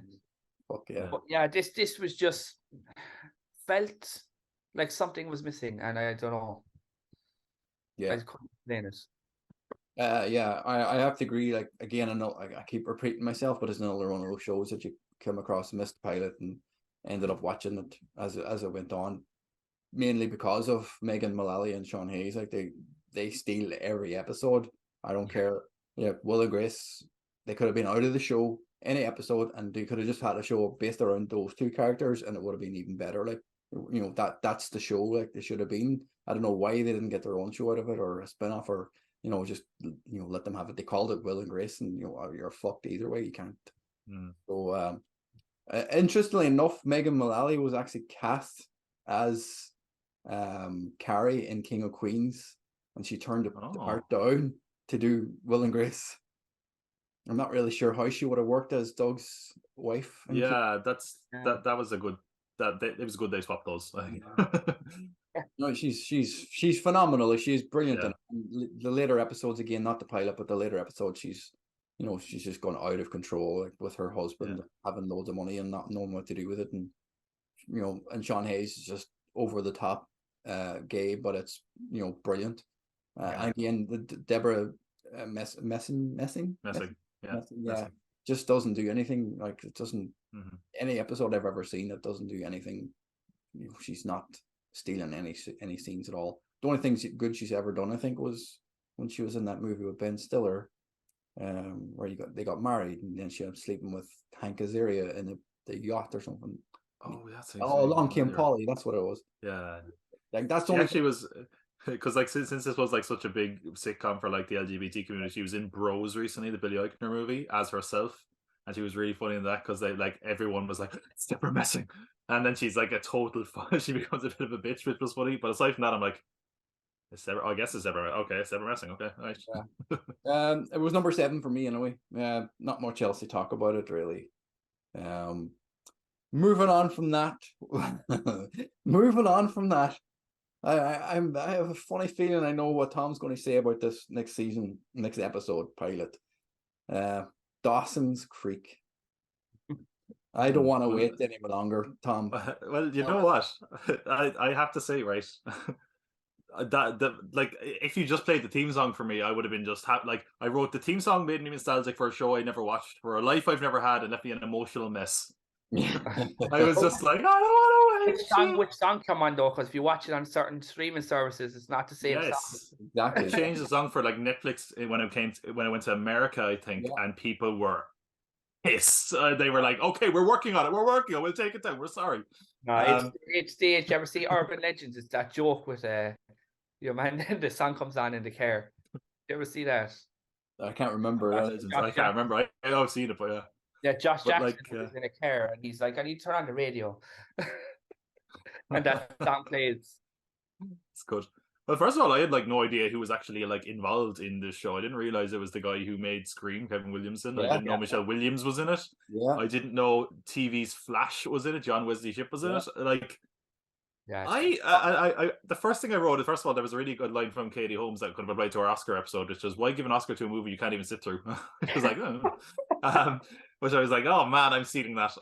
Fuck yeah. But yeah, this was just felt like something was missing, and I don't know. Yeah. I just couldn't explain it. Yeah, I have to agree. Like again, I know I keep repeating myself, but it's another one of those shows that you come across, missed the pilot, and ended up watching it as it went on, mainly because of Megan Mullally and Sean Hayes. Like they steal every episode. I don't care. Yeah, Will and Grace, they could have been out of the show any episode, and they could have just had a show based around those two characters, and it would have been even better. Like that's the show. Like they should have been. I don't know why they didn't get their own show out of it, or a spin-off, or just let them have it. They called it Will and Grace, and you're fucked either way. You can't. So interestingly enough, Megan Mullally was actually cast as Carrie in King of Queens, and she turned the part down to do Will and Grace. I'm not really sure how she would have worked as Doug's wife. Yeah, that was a good. It was good they swapped those. I think. No, she's phenomenal. She's brilliant. Yeah. And the later episodes, again, not the pilot, but the later episodes, she's just gone out of control, like with her husband having loads of money and not knowing what to do with it, and and Sean Hayes is just over the top, gay, but it's brilliant. And again, the Deborah Messing, just doesn't do anything. Like it doesn't. Any episode I've ever seen, it doesn't do anything. She's not stealing any scenes at all. The only thing good she's ever done, I think, was when she was in that movie with Ben Stiller, where they got married, and then she was sleeping with Hank Azaria in the yacht or something. Oh, that's Along Came Polly. That's what it was. Yeah, like that's the only. She actually was because like since this was like such a big sitcom for like the LGBT community, she was in Bros recently, the Billy Eichner movie, as herself. And she was really funny in that because they everyone was like, it's Deborah Messing. And then she's like a total she becomes a bit of a bitch, which was funny. But aside from that, I'm like, I guess it's Deborah. Okay, it's Deborah Messing. Okay, right. Yeah. It was number 7 for me anyway. Not much else to talk about it really. Moving on from that. I have a funny feeling I know what Tom's going to say about this next episode pilot. Dawson's Creek. I don't want to wait any longer, Tom. Well, you know what? I have to say, right? If you just played the theme song for me, I would have been just I wrote the theme song, made me nostalgic for a show I never watched, for a life I've never had, and left me an emotional mess. I was just like, I don't want to wait. Which song come on though? Because if you watch it on certain streaming services, it's not the same song. Exactly. I changed the song for like Netflix when I went to America, I think, and people were pissed. They were like, "Okay, we're working on it. We'll take it down. We're sorry." No, it's stage. You ever see Urban Legends? It's that joke with your man. The song comes on in the car. You ever see that? I can't remember. I can't remember. I've seen it, but yeah. Yeah, Josh Jackson is in a car, and he's like, "I need to turn on the radio," and that song plays. It's good. Well, first of all, I had no idea who was actually involved in this show. I didn't realize it was the guy who made Scream, Kevin Williamson. I didn't know Michelle Williams was in it. Yeah. I didn't know TV's Flash was in it. John Wesley Shipp was in it. I the first thing I wrote, first of all, there was a really good line from Katie Holmes that could have applied to our Oscar episode, which was, "Why give an Oscar to a movie you can't even sit through?" Which was like, which I was like, oh man, I'm seeing that.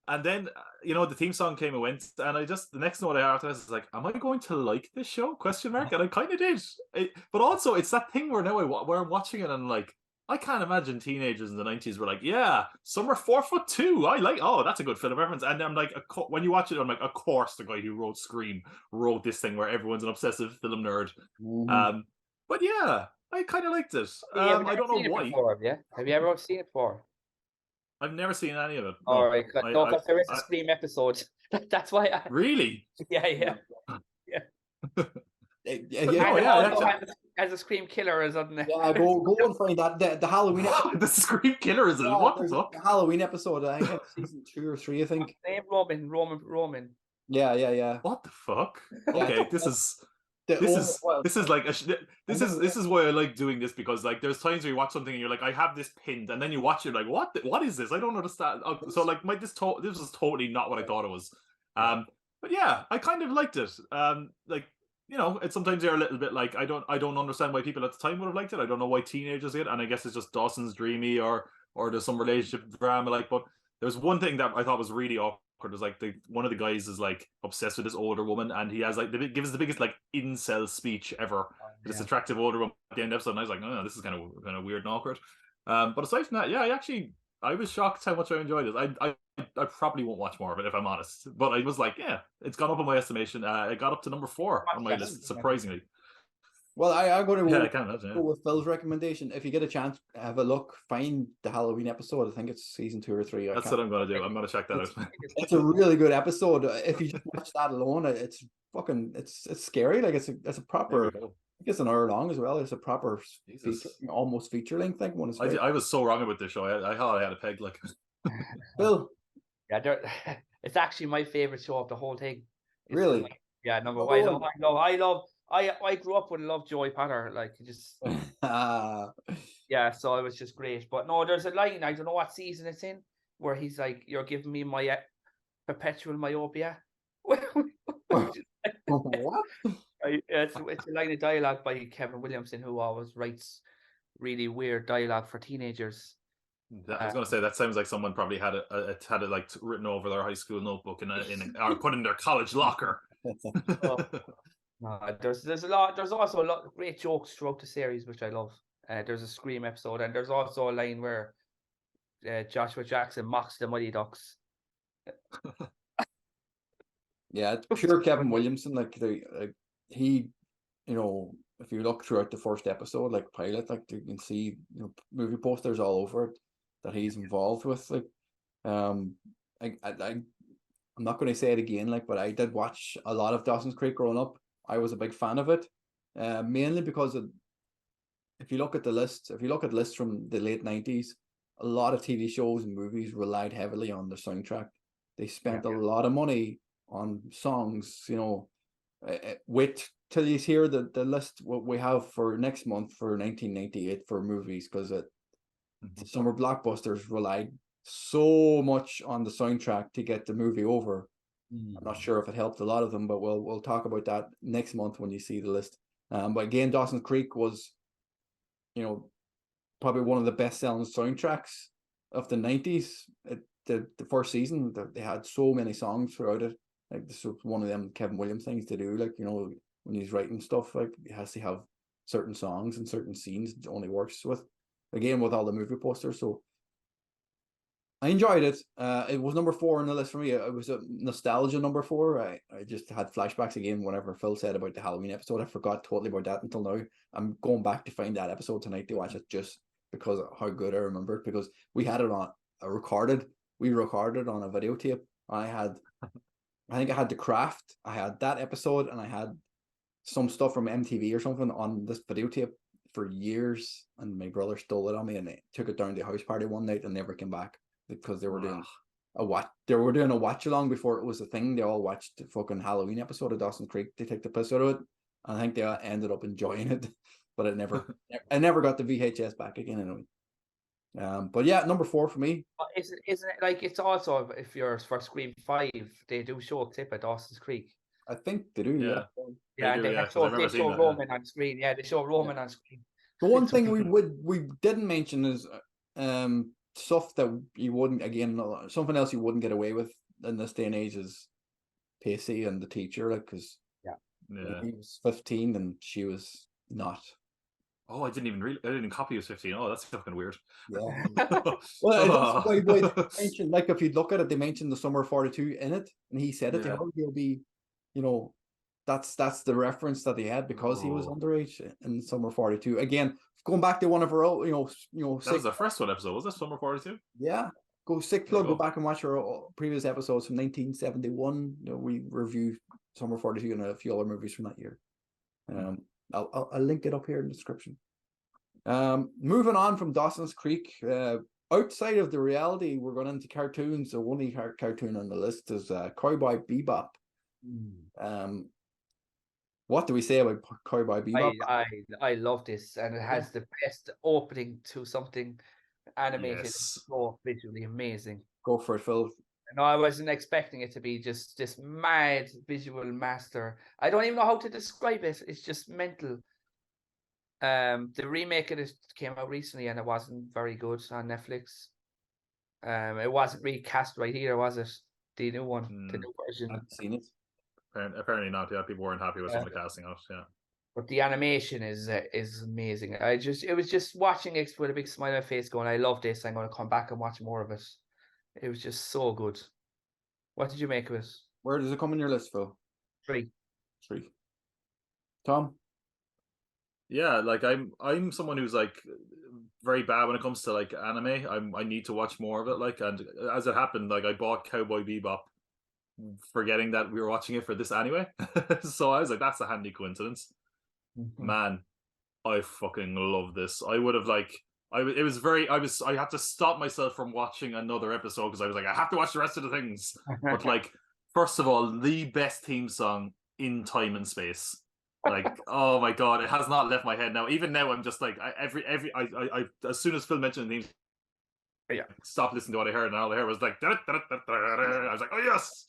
And then the theme song came and went, and the next note I after was like, am I going to like this show? Question mark. And I kind of did. But also, it's that thing where now where I'm watching it and I can't imagine teenagers in the 90s were like, yeah, some are 4'2". Oh, that's a good film reference. And I'm like, when you watch it, I'm like, of course, the guy who wrote Scream wrote this thing where everyone's an obsessive film nerd. Mm-hmm. But yeah, I kind of liked it. I don't know why. Have you ever seen it before? I've never seen any of it. No. All right, because there is a Scream episode. That's why. Really? Yeah. as a Scream Killer is on there. Yeah, go and find that the Halloween episode. The Scream Killer is Yeah, what the there's fuck? a Halloween episode. I think it's season 2 or 3. I think. Name Roman. Yeah. What the fuck? Yeah, Okay, this is like this is why I like doing this, because like there's times where you watch something and you're like, I have this pinned, and then you watch it like, what is this? I don't understand. So like this was totally not what I thought it was. But yeah, I kind of liked it. Like, you know, it's sometimes you're a little bit like, I don't understand why people at the time would have liked it. I don't know why teenagers did, and I guess it's just Dawson's dreamy or there's some relationship drama. Like, but there's one thing that I thought was really awkward. There's like one of the guys is like obsessed with this older woman, and he has like gives the biggest like incel speech ever to this attractive older woman at the end of the episode. And I was like, no, this is kind of weird and awkward. But aside from that, yeah, I was shocked how much I enjoyed it. I probably won't watch more of it if I'm honest. But I was like, yeah, it's gone up in my estimation. It got up to number 4 on my list, surprisingly. Well, I'm going to I can't imagine, go with Phil's recommendation. If you get a chance, have a look. Find the Halloween episode. I think it's season 2 or 3. That's what I'm going to do. I'm going to check that out. It's a really good episode. If you just watch that alone, it's scary. Like it's a proper. I think it's an hour long as well. It's a proper feature, almost feature length thing. I was so wrong about this show. I thought I had a peg. Like Phil. Yeah, it's actually my favorite show of the whole thing. Really? Yeah, number one. I grew up with love Joey Potter, like just yeah, so it was just great. But no, there's a line, I don't know what season it's in, where he's like, "You're giving me my perpetual myopia." What? It's a line of dialogue by Kevin Williamson, who always writes really weird dialogue for teenagers. I was going to say that sounds like someone probably had it like written over their high school notebook or put in their college locker. There's also a lot of great jokes throughout the series, which I love. There's a Scream episode, and there's also a line where Joshua Jackson mocks the Mighty Ducks. Yeah, it's pure Kevin Williamson. Like he, you know, if you look throughout the first episode, like pilot, like you can see, you know, movie posters all over it that he's involved with. Like, I'm not going to say it again, like, but I did watch a lot of Dawson's Creek growing up. I was a big fan of it, mainly because if you look at lists from the late 90s, a lot of TV shows and movies relied heavily on the soundtrack. They spent a lot of money on songs, you know. Wait till you hear the list what we have for next month for 1998 for movies, because the summer blockbusters relied so much on the soundtrack to get the movie over. I'm not sure if it helped a lot of them, but we'll talk about that next month when you see the list. But again, Dawson's Creek was, you know, probably one of the best-selling soundtracks of the 90s. The first season, they had so many songs throughout it. Like, this was one of them Kevin Williams things to do. Like, you know, when he's writing stuff, like, he has to have certain songs and certain scenes it only works with. Again, with all the movie posters. So I enjoyed it. It was number 4 on the list for me. It was a nostalgia number 4. I just had flashbacks again whenever Phil said about the Halloween episode. I forgot totally about that until now. I'm going back to find that episode tonight to watch it just because of how good I remember it, because we had it on we recorded on a videotape. I think I had The Craft, I had that episode, and I had some stuff from MTV or something on this videotape for years, and my brother stole it on me and they took it down to a house party one night and never came back, because they were doing a watch along before it was a thing. They all watched the fucking Halloween episode of Dawson's Creek. They took the piss out of it, and I think they ended up enjoying it, but I never got the VHS back again anyway. But yeah, number 4 for me. Isn't it like, it's also, if you're for Scream 5, they do show a clip at Dawson's Creek. I think they do. Yeah. They show Roman on screen. Yeah, they show Roman on screen. The one thing we didn't mention is stuff that you wouldn't, again, something else you wouldn't get away with in this day and age is Pacey and the teacher, like, because he was 15 and she was not. Oh, I didn't copy he was 15. Oh, that's fucking weird. Yeah. Well, that's why they mentioned, like, if you look at it, they mentioned the Summer 42 in it, and he said it to her. He'll be, you know, that's the reference that he had, because he was underage in Summer 42. Again, going back to one of our, you know, that was the first one episode. Was that Summer 42? Yeah. Go sick plug. Go back and watch our previous episodes from 1971. You know, we review Summer 42 and a few other movies from that year. I'll link it up here in the description. Moving on from Dawsons Creek, outside of the reality, we're going into cartoons. The only cartoon on the list is Cowboy Bebop. What do we say about Cowboy Bebop? I love this, and it has the best opening to something animated. Yes. So visually amazing. Go for it, Phil. No, I wasn't expecting it to be just this mad visual master. I don't even know how to describe it. It's just mental. The remake of it came out recently, and it wasn't very good on Netflix. It wasn't recast right here, was it? The new one, the new version. I haven't seen it. Apparently not. Yeah, people weren't happy with some of the casting out. Yeah, but the animation is amazing. It was just watching it with a big smile on my face, going, "I love this. I'm going to come back and watch more of it." It was just so good. What did you make of it? Where does it come in your list, Phil? 3. Tom? Yeah, like I'm someone who's like very bad when it comes to like anime. I need to watch more of it. Like, and as it happened, like I bought Cowboy Bebop, forgetting that we were watching it for this anyway. So I was like, that's a handy coincidence. Man, I fucking love this. I would have like I had to stop myself from watching another episode because I was like, I have to watch the rest of the things. But like, first of all, the best theme song in time and space. Like, oh my god, it has not left my head now. Even now, I'm just like, I as soon as Phil mentioned the theme, stop listening to what I heard, and all I heard was like, I was like, oh yes.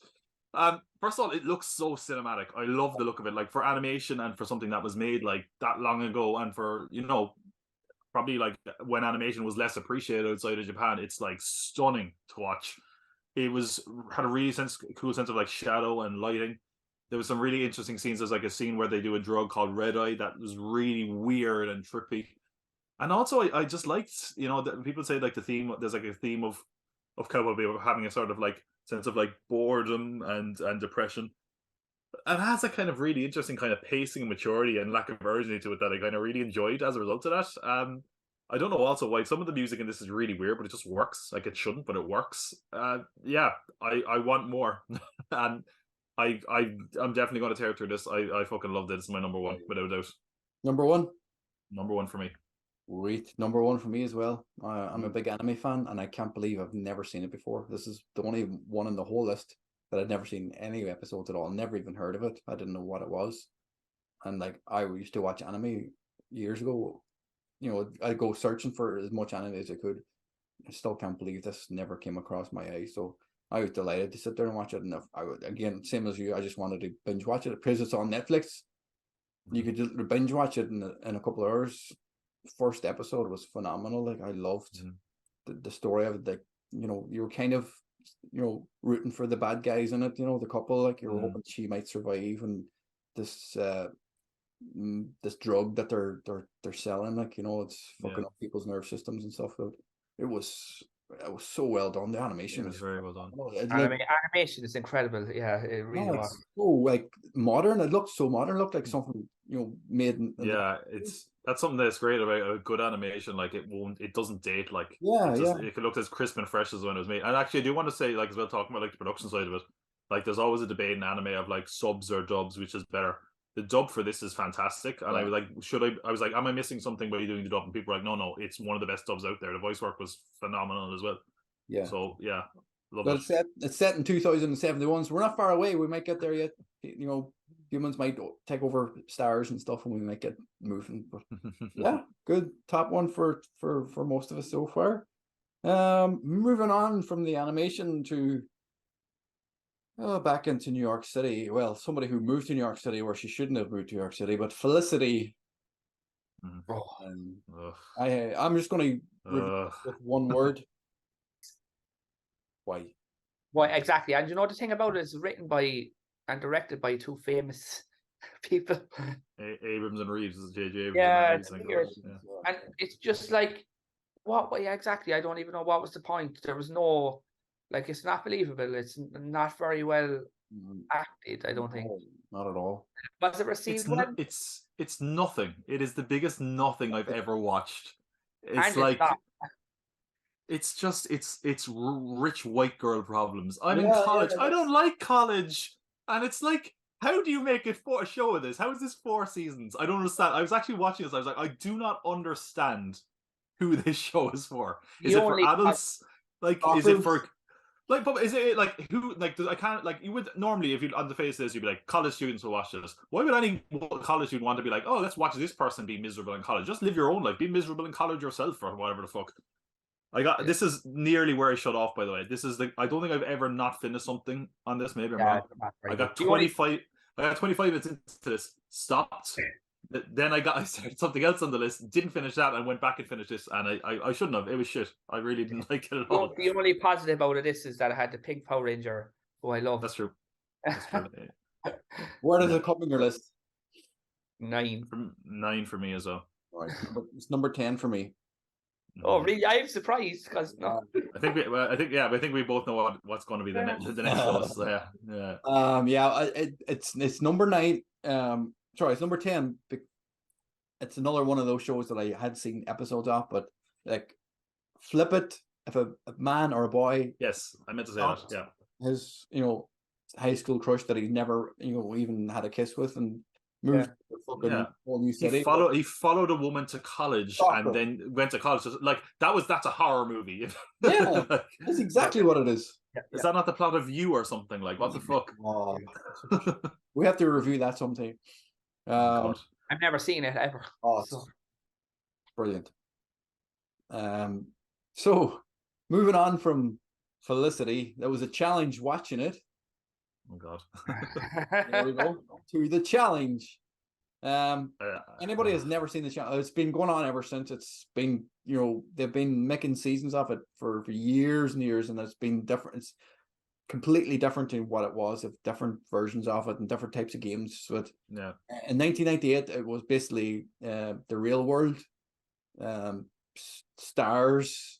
First of all, it looks so cinematic. I love the look of it, like for animation and for something that was made like that long ago, and for probably like when animation was less appreciated outside of Japan. It's like stunning to watch. It had a really cool sense of like shadow and lighting. There was some really interesting scenes. There's like a scene where they do a drug called Red Eye that was really weird and trippy. And also, I just liked, that people say like the theme. There's like a theme of Cowboy Bebop having a sort of like sense of like boredom and depression. And it has a kind of really interesting kind of pacing and maturity and lack of urgency to it that I kind of really enjoyed as a result of that. I don't know also why some of the music in this is really weird, but it just works. Like it shouldn't, but it works. Yeah, I want more. And I'm definitely going to tear through this. I fucking loved it. It's my number one, without a doubt. Number one? Number one for me. Great. Number one for me as well. I'm a big anime fan, and I can't believe I've never seen it before. This is the only one on the whole list that I'd never seen any episodes at all. Never even heard of it. I didn't know what it was. And like, I used to watch anime years ago. I'd go searching for as much anime as I could. I still can't believe this never came across my eye. So I was delighted to sit there and watch it. And I would, again, same as you, I just wanted to binge watch it because it's on Netflix. You could just binge watch it in a couple of hours. First episode was phenomenal. Like, I loved the story of it. Like, you were kind of rooting for the bad guys in it. The couple, like, you were hoping she might survive, and this drug that they're selling, like, it's fucking up people's nerve systems and stuff. So it was so well done. The animation was very well done. Animation is incredible. Yeah, it really was. So like modern. It looked so modern. It looked like something made. That's something that's great about a good animation. Like it doesn't date. Like it looks as crisp and fresh as when it was made. And actually, I do want to say, like, as well, talking about like the production side of it, like there's always a debate in anime of like subs or dubs, which is better. The dub for this is fantastic, and I was like, I was like, am I missing something by doing the dub? And people were like, no, it's one of the best dubs out there. The voice work was phenomenal as well. Yeah. So yeah, love it. It's set in 2071, so we're not far away. We might get there yet. Humans might take over stars and stuff, and we might get moving. But yeah, good top one for most of us so far. Moving on from the animation to back into New York City. Well, somebody who moved to New York City where she shouldn't have moved to New York City, but Felicity. I'm just going to with one word. Why? Why exactly? And the thing about it is written by and directed by two famous people. Abrams and Reeves. J.J. Abrams. Yeah, and Reeves, and it's just like, what? Yeah, exactly. I don't even know what was the point. There was no, like, it's not believable. It's not very well acted, I don't think. Not at all. Was it received well? It's nothing. It is the biggest nothing I've ever watched. It's it's rich white girl problems. I'm in college. I don't like college. And it's like, how do you make it a show of this? How is this 4 seasons? I don't understand. I was actually watching this. I was like, I do not understand who this show is for. Is it for adults? Like, is it for like? But is it like who? Like, I can't like. You would normally, if you on the face of this, you'd be like, college students will watch this. Why would any college student want to be like, oh, let's watch this person be miserable in college? Just live your own life. Be miserable in college yourself, or whatever the fuck. This is nearly where I shut off, by the way. This is I don't think I've ever not finished something on this. Maybe I'm wrong. I got 25 minutes into this, stopped. Then I started something else on the list, didn't finish that, and went back and finished this, and I shouldn't have. It was shit. I really didn't like it at all. The only positive about it is that I had the pink Power Ranger, who I love. That's true. That's true. Where does it come in your list? 9. 9 for me as well. All right, it's number 10 for me. Oh, really? I'm surprised because I think we both know what's going to be the next show. So, yeah. It's number 9. Sorry, it's number 10. It's another one of those shows that I had seen episodes of, but like, flip it. If a man or a boy, yes, I meant to say that. Yeah, his high school crush that he never even had a kiss with, and moved to the fucking whole new city. He followed a woman to college and then went to college. Like that's a horror movie. Yeah, that's exactly what it is. Is that not the plot of You or something? Like, what the fuck? Oh, we have to review that sometime. I've never seen it ever. Oh, brilliant. So moving on from Felicity, there was a challenge watching it. Oh God. There we go. To the challenge. Anybody has never seen the challenge, it's been going on ever since. It's been, they've been making seasons of it for years and years, and it's been different. It's completely different than what it was, of different versions of it and different types of games. So in 1998, it was basically the real world. Stars,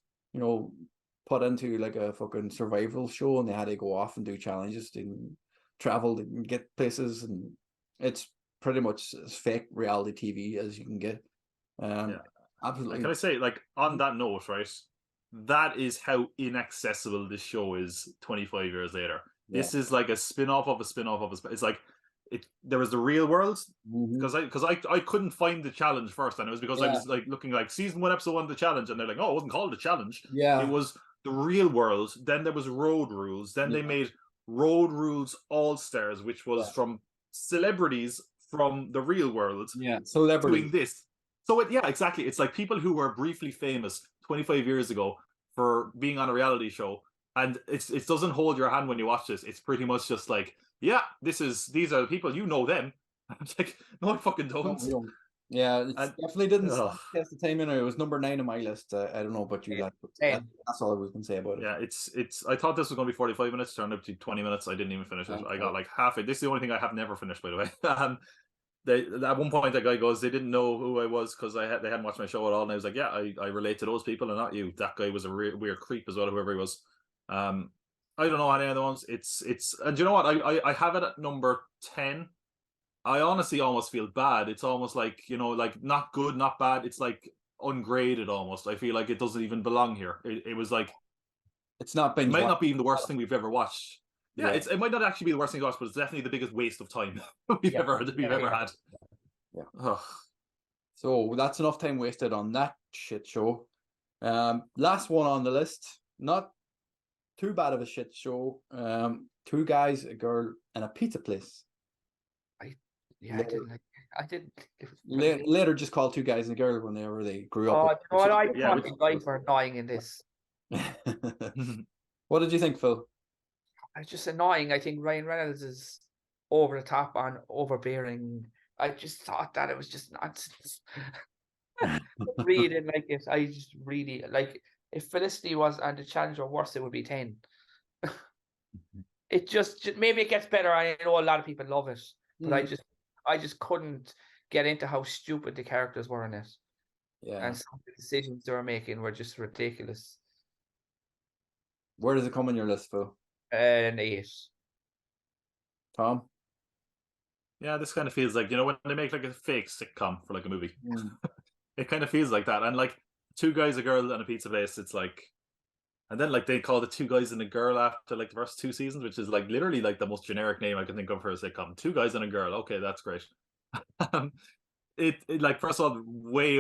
put into like a fucking survival show, and they had to go off and do challenges and travel and get places, and it's pretty much as fake reality TV as you can get. Absolutely. Can I say, like, on that note, right? That is how inaccessible this show is 25 years later. Yeah. This is like a spin-off of a spin-off of a. It's like there was the real world, because I couldn't find the challenge first, and it was because I was like looking like season 1 episode 1 of the challenge, and they're like, oh, it wasn't called the challenge. Yeah, it was the real world. Then there was Road Rules. Then they made Road Rules All Stars, which was from celebrities from the real world. Yeah, celebrities doing this. So exactly. It's like people who were briefly famous 25 years ago for being on a reality show, and it doesn't hold your hand when you watch this. It's pretty much just like, these are the people, them. It's like, no, I fucking don't. Yeah, it definitely didn't test the time. It was number 9 on my list. I don't know about you, that's all I was going to say about it. Yeah, it's. I thought this was going to be 45 minutes. Turned out to 20 minutes. I didn't even finish it. I got like half it. This is the only thing I have never finished, by the way. At one point, that guy goes, they didn't know who I was because they hadn't watched my show at all, and I was like, I relate to those people and not you. That guy was a weird creep as well, whoever he was. I don't know any other ones. It's and you know what? I have it at number 10. I honestly almost feel bad. It's almost like, like not good, not bad. It's like ungraded almost. I feel like it doesn't even belong here. It was like, it's not been. It might not be even the worst thing we've ever watched. Yeah, it might not actually be the worst thing to watch, but it's definitely the biggest waste of time we've ever had. Yeah. Ugh. So that's enough time wasted on that shit show. Last one on the list, not too bad of a shit show. 2 guys, a girl, and a pizza place. I didn't. Later, just called 2 guys and a girl whenever they grew up. Oh, I thought the guys were annoying in this. What did you think, Phil? It's just annoying. I think Ryan Reynolds is over the top on overbearing. I just thought that it was just nonsense. Really didn't like it. I just really like. If Felicity was and the challenge were worse, it would be 10. It just maybe it gets better. I know a lot of people love it, but I just couldn't get into how stupid the characters were in it. Yeah, and some of the decisions they were making were just ridiculous. Where does it come on your list, Phil? An 8. Tom? Yeah, this kind of feels like, when they make like a fake sitcom for like a movie. It kind of feels like that. And like 2 guys, a girl, and a pizza place, it's like, And then like they called it Two Guys and a Girl after like the first 2 seasons, which is like literally like the most generic name I can think of for a sitcom. Two Guys and a Girl. Okay, that's great. um, it like first of all, way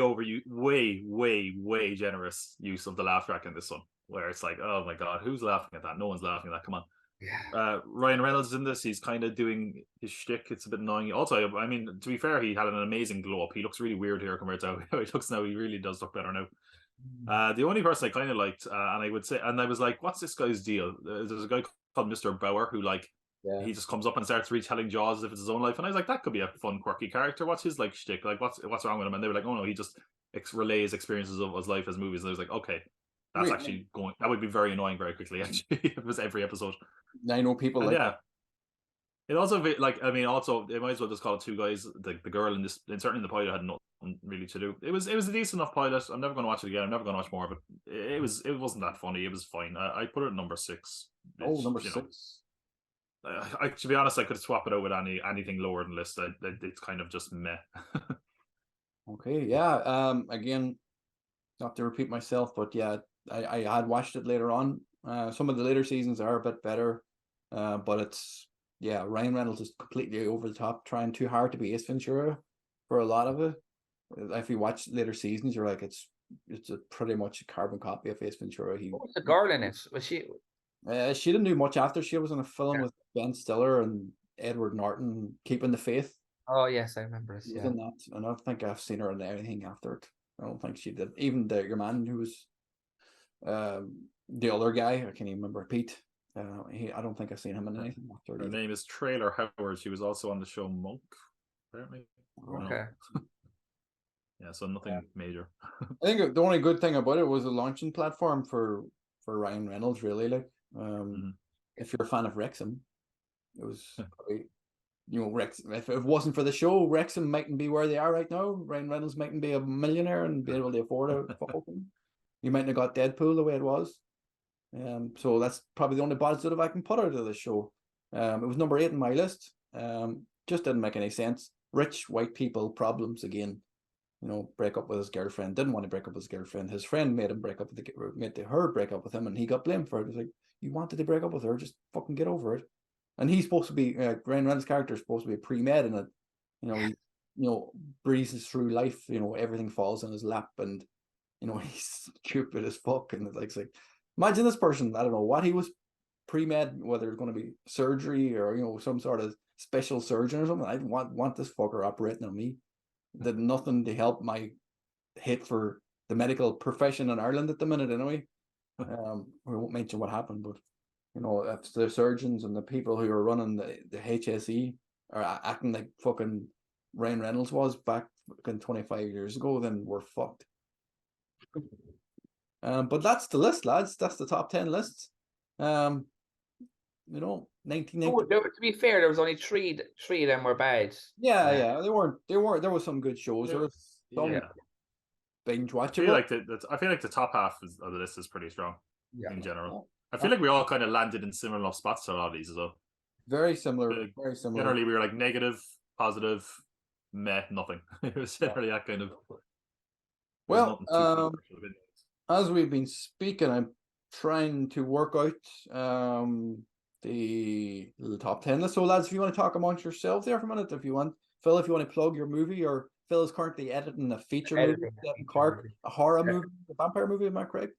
generous use of the laugh track in this one, where it's like, oh my god, who's laughing at that? No one's laughing at that. Come on. Yeah. Ryan Reynolds in this, he's kind of doing his shtick. It's a bit annoying. Also, I mean, to be fair, he had an amazing glow up. He looks really weird here compared to how he looks now. He really does look better now. The only person I kind of liked, and I would say, and I was like, what's this guy's deal? There's a guy called Mr. Bauer who like he just comes up and starts retelling Jaws as if it's his own life, and I was like, that could be a fun, quirky character. What's his like shtick? Like, what's wrong with him? And they were like, oh no, he just relays experiences of his life as movies. And I was like, okay, that's actually going. That would be very annoying very quickly. Actually, if it was every episode. I know people like yeah. It also like I mean also they might as well just call it Two Guys. The girl in this, and certainly in the pilot had nothing really to do. It was a decent enough pilot. I'm never going to watch it again. I'm never going to watch more of it. It wasn't that funny. It was fine. I put it at number 6. Oh, number 6. To be honest, I could swap it out with anything lower than list. It's kind of just meh. Okay, yeah. Again, not to repeat myself, but yeah, I had watched it later on. Some of the later seasons are a bit better, but it's Ryan Reynolds is completely over the top, trying too hard to be Ace Ventura for a lot of it. If you watch later seasons, you're like, it's pretty much a carbon copy of Ace Ventura. What was the girl in it? Was she? She didn't do much after. She was in a film with Ben Stiller and Edward Norton, Keeping the Faith. Oh yes, I remember it. She was in that, and I don't think I've seen her in anything after it. I don't think she did. Even your man who was the other guy, I can't even remember, Pete. I don't think I've seen him in anything after it. Her name is Trailer Howard. She was also on the show Monk, apparently. Okay. Yeah, so nothing major. I think the only good thing about it was a launching platform for Ryan Reynolds, really. Like, if you're a fan of Wrexham, it was probably, Wrexham. If it wasn't for the show, Wrexham mightn't be where they are right now. Ryan Reynolds mightn't be a millionaire and be able to afford a football team. You mightn't have got Deadpool the way it was. So that's probably the only positive I can put out of the show. It was number 8 in my list. Just didn't make any sense. Rich white people problems again. Break up with his girlfriend. Didn't want to break up with his girlfriend. His friend made him break up with her break up with him, and he got blamed for it. It was like, you wanted to break up with her, just fucking get over it. And he's supposed to be Ryan Reynolds' character is supposed to be pre-med in it. He breezes through life. Everything falls in his lap, and he's stupid as fuck. And it's like imagine this person. I don't know what he was pre-med, whether it's going to be surgery or some sort of special surgeon or something. I want this fucker operating on me. Did nothing to help my hate for the medical profession in Ireland at the minute, anyway. We won't mention what happened, but if the surgeons and the people who are running the HSE are acting like fucking Ryan Reynolds was back fucking 25 years ago, then we're fucked. But that's the list, lads. That's the top 10 lists. 1990. To be fair, there was only three of them were bad. Yeah. They weren't. There were some good shows. There was some binge watchable. I feel like the top half of the list is pretty strong in general. I feel Yeah. like we all kind of landed in similar enough spots to a lot of these as well. Very similar. Very similar. Generally, we were like negative, positive, meh, nothing. It was generally that kind of. Well, as we've been speaking, I'm trying to work out the top 10 list. So, lads, if you want to talk amongst yourselves there for a minute, if you want, Phil, if you want to plug your movie, or Phil is currently editing a feature movie, Clark, a horror movie, a vampire movie. Am I correct?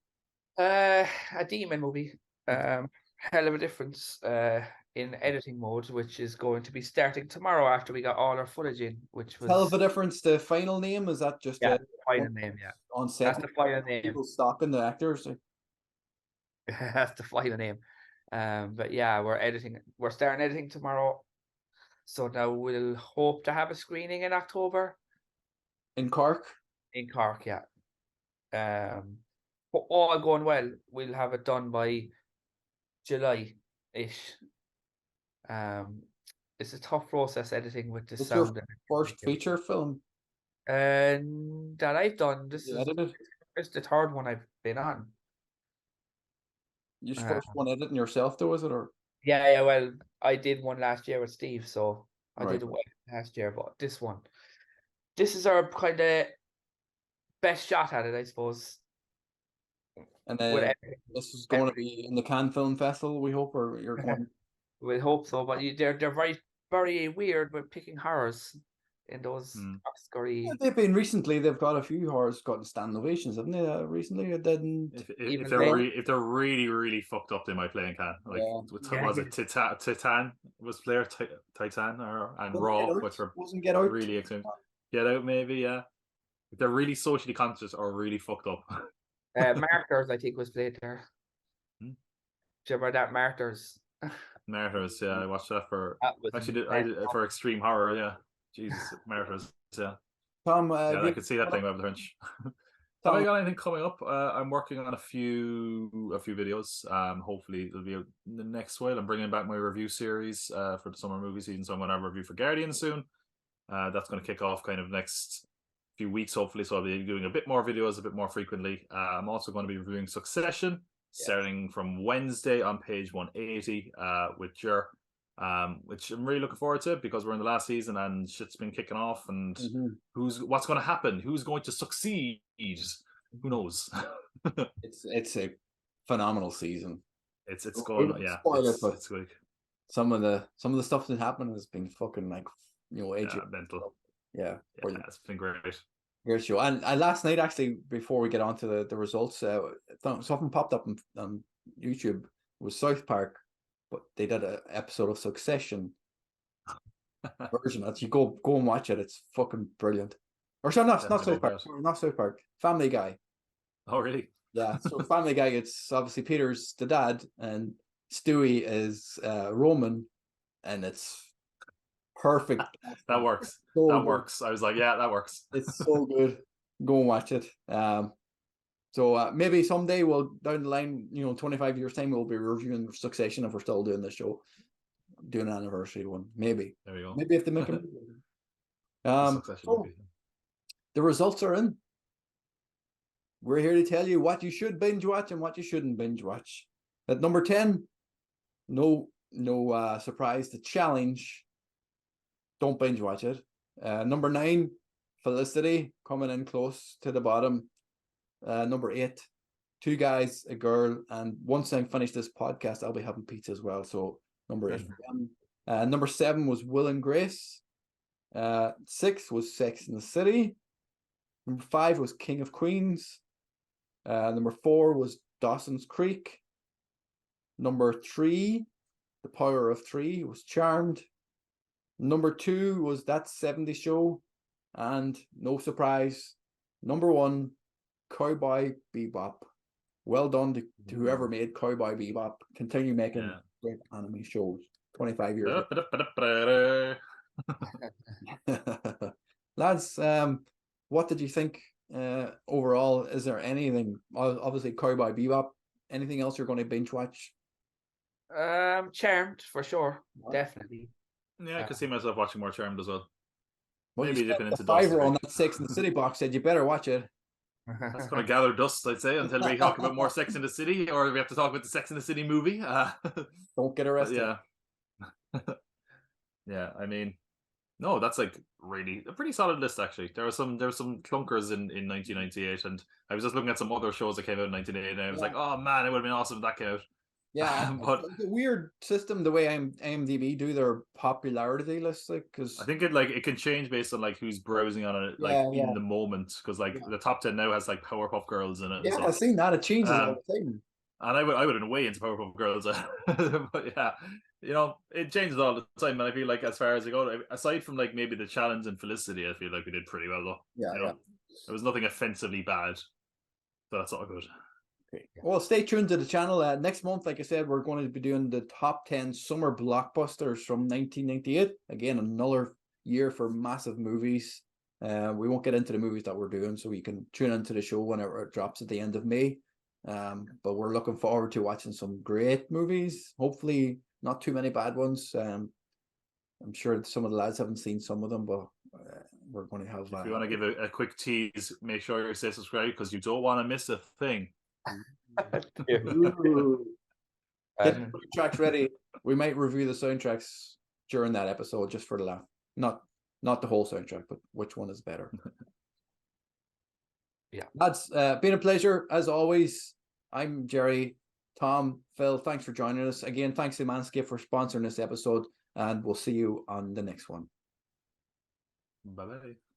A demon movie. Hell of a difference in editing mode, which is going to be starting tomorrow after we got all our footage in, which was hell of a difference. The final name, is that just the final name? Yeah, on set. that's the final name. People stalking the actors. That's the final name. But yeah, we're starting editing tomorrow, so now we'll hope to have a screening in October In Cork, yeah. But all going well, we'll have it done by July-ish. It's a tough process editing with the sound. Your first feature film that I've done. This is the third one I've been on. Your first one editing yourself, though, is it? Or yeah. Well, I did one last year with Steve, so I Right. did one last year. But this is our kind of best shot at it, I suppose. And With this is going to be in the Cannes Film Festival, we hope, or you're going. we hope so, but they're very very weird with picking horrors in those Oscar-y. Yeah, they've been recently. They've got a few horrors gotten stand ovations, haven't they? Recently, it didn't. If they're really fucked up, they might play in Cannes. Like, was it Titan was player Titan and Raw, which were wasn't Get Out really exciting. Get Out, maybe, yeah. If they're really socially conscious or really fucked up. Martyrs, I think, was played there. Do you remember that Martyrs? Martyrs, yeah, I watched that for for extreme horror, yeah. Jesus, Martyrs, yeah. Tom, I could see that thing over the French. Have I got anything coming up? I'm working on a few videos. Hopefully it'll be out in the next while. I'm bringing back my review series for the summer movie season, so I'm going to have a review for Guardian soon. That's going to kick off kind of next few weeks, hopefully. So I'll be doing a bit more videos, a bit more frequently. I'm also going to be reviewing Succession, starting from Wednesday on page 180 with Jer, which I'm really looking forward to because we're in the last season and shit's been kicking off. And what's going to happen? Who's going to succeed? Who knows? it's a phenomenal season. It's going, yeah. It's good. Some of the stuff that's happened has been fucking like, mental. Yeah, it's been great. Great show. And last night, actually, before we get on to the results, something popped up on YouTube. It was South Park, but they did an episode of Succession version. That you go and watch it. It's fucking brilliant. Or sorry, not South Park. Not South Park. Family Guy. Oh, really? Yeah. So Family Guy. It's obviously Peter's the dad, and Stewie is Roman, and it's perfect. That works. Works. I was like, yeah, that works. It's so good. Go and watch it. So maybe someday we'll down the line, 25 years time, we'll be reviewing Succession if we're still doing this show, doing an anniversary one. Maybe. There we go. Maybe if they make a the results are in. We're here to tell you what you should binge watch and what you shouldn't binge watch. At number 10, no surprise, The Challenge. Don't binge watch it. Number 9, Felicity, coming in close to the bottom. Number 8, Two Guys, a Girl, and once I finish this podcast, I'll be having pizza as well. So number 8 for them. Number 7 was Will and Grace. 6 was Sex and the City. Number 5 was King of Queens. Number 4 was Dawson's Creek. Number 3, The Power of Three, was Charmed. Number 2 was That 70s Show. And no surprise, number 1, Cowboy Bebop. Well done to whoever made Cowboy Bebop. Continue making great anime shows. 25 years. Lads, what did you think overall? Is there anything, obviously Cowboy Bebop, anything else you're going to binge watch? Charmed for sure, definitely. Yeah, I could see myself watching more Charmed as well. Maybe dipping into Dawson's Creek on that Sex in the City box. Said you better watch it. That's going to gather dust, I'd say, until we talk about more Sex in the City, or we have to talk about the Sex in the City movie. Don't get arrested. Yeah. I mean, no, that's like really a pretty solid list actually. There were some clunkers in 1998, and I was just looking at some other shows that came out in 1998, and I was like, oh man, it would have been awesome if that came out. Yeah, but it's a weird system the way IMDb do their popularity list, like, because I think it can change based on like who's browsing on it, like in the moment, because like the top 10 now has like Powerpuff Girls in it. Yeah, I've seen that. It changes all the time. And I would have been way into Powerpuff Girls, but yeah, it changes all the time. And I feel like as far as I go, aside from like maybe the Challenge and Felicity, I feel like we did pretty well though. Yeah. There was nothing offensively bad, so that's all good. Okay. Well, stay tuned to the channel. Next month, like I said, we're going to be doing the top 10 summer blockbusters from 1998. Again, another year for massive movies. We won't get into the movies that we're doing, so you can tune into the show whenever it drops at the end of May. But we're looking forward to watching some great movies. Hopefully, not too many bad ones. I'm sure some of the lads haven't seen some of them, but we're going to have. If you want to give a quick tease, make sure you stay subscribed because you don't want to miss a thing. Get the tracks ready. We might review the soundtracks during that episode just for the laugh. Not the whole soundtrack, but which one is better. Yeah, lads, been a pleasure as always. I'm Jerry. Tom, Phil, thanks for joining us. Again, thanks to Manscaped for sponsoring this episode, and we'll see you on the next one. Bye-bye.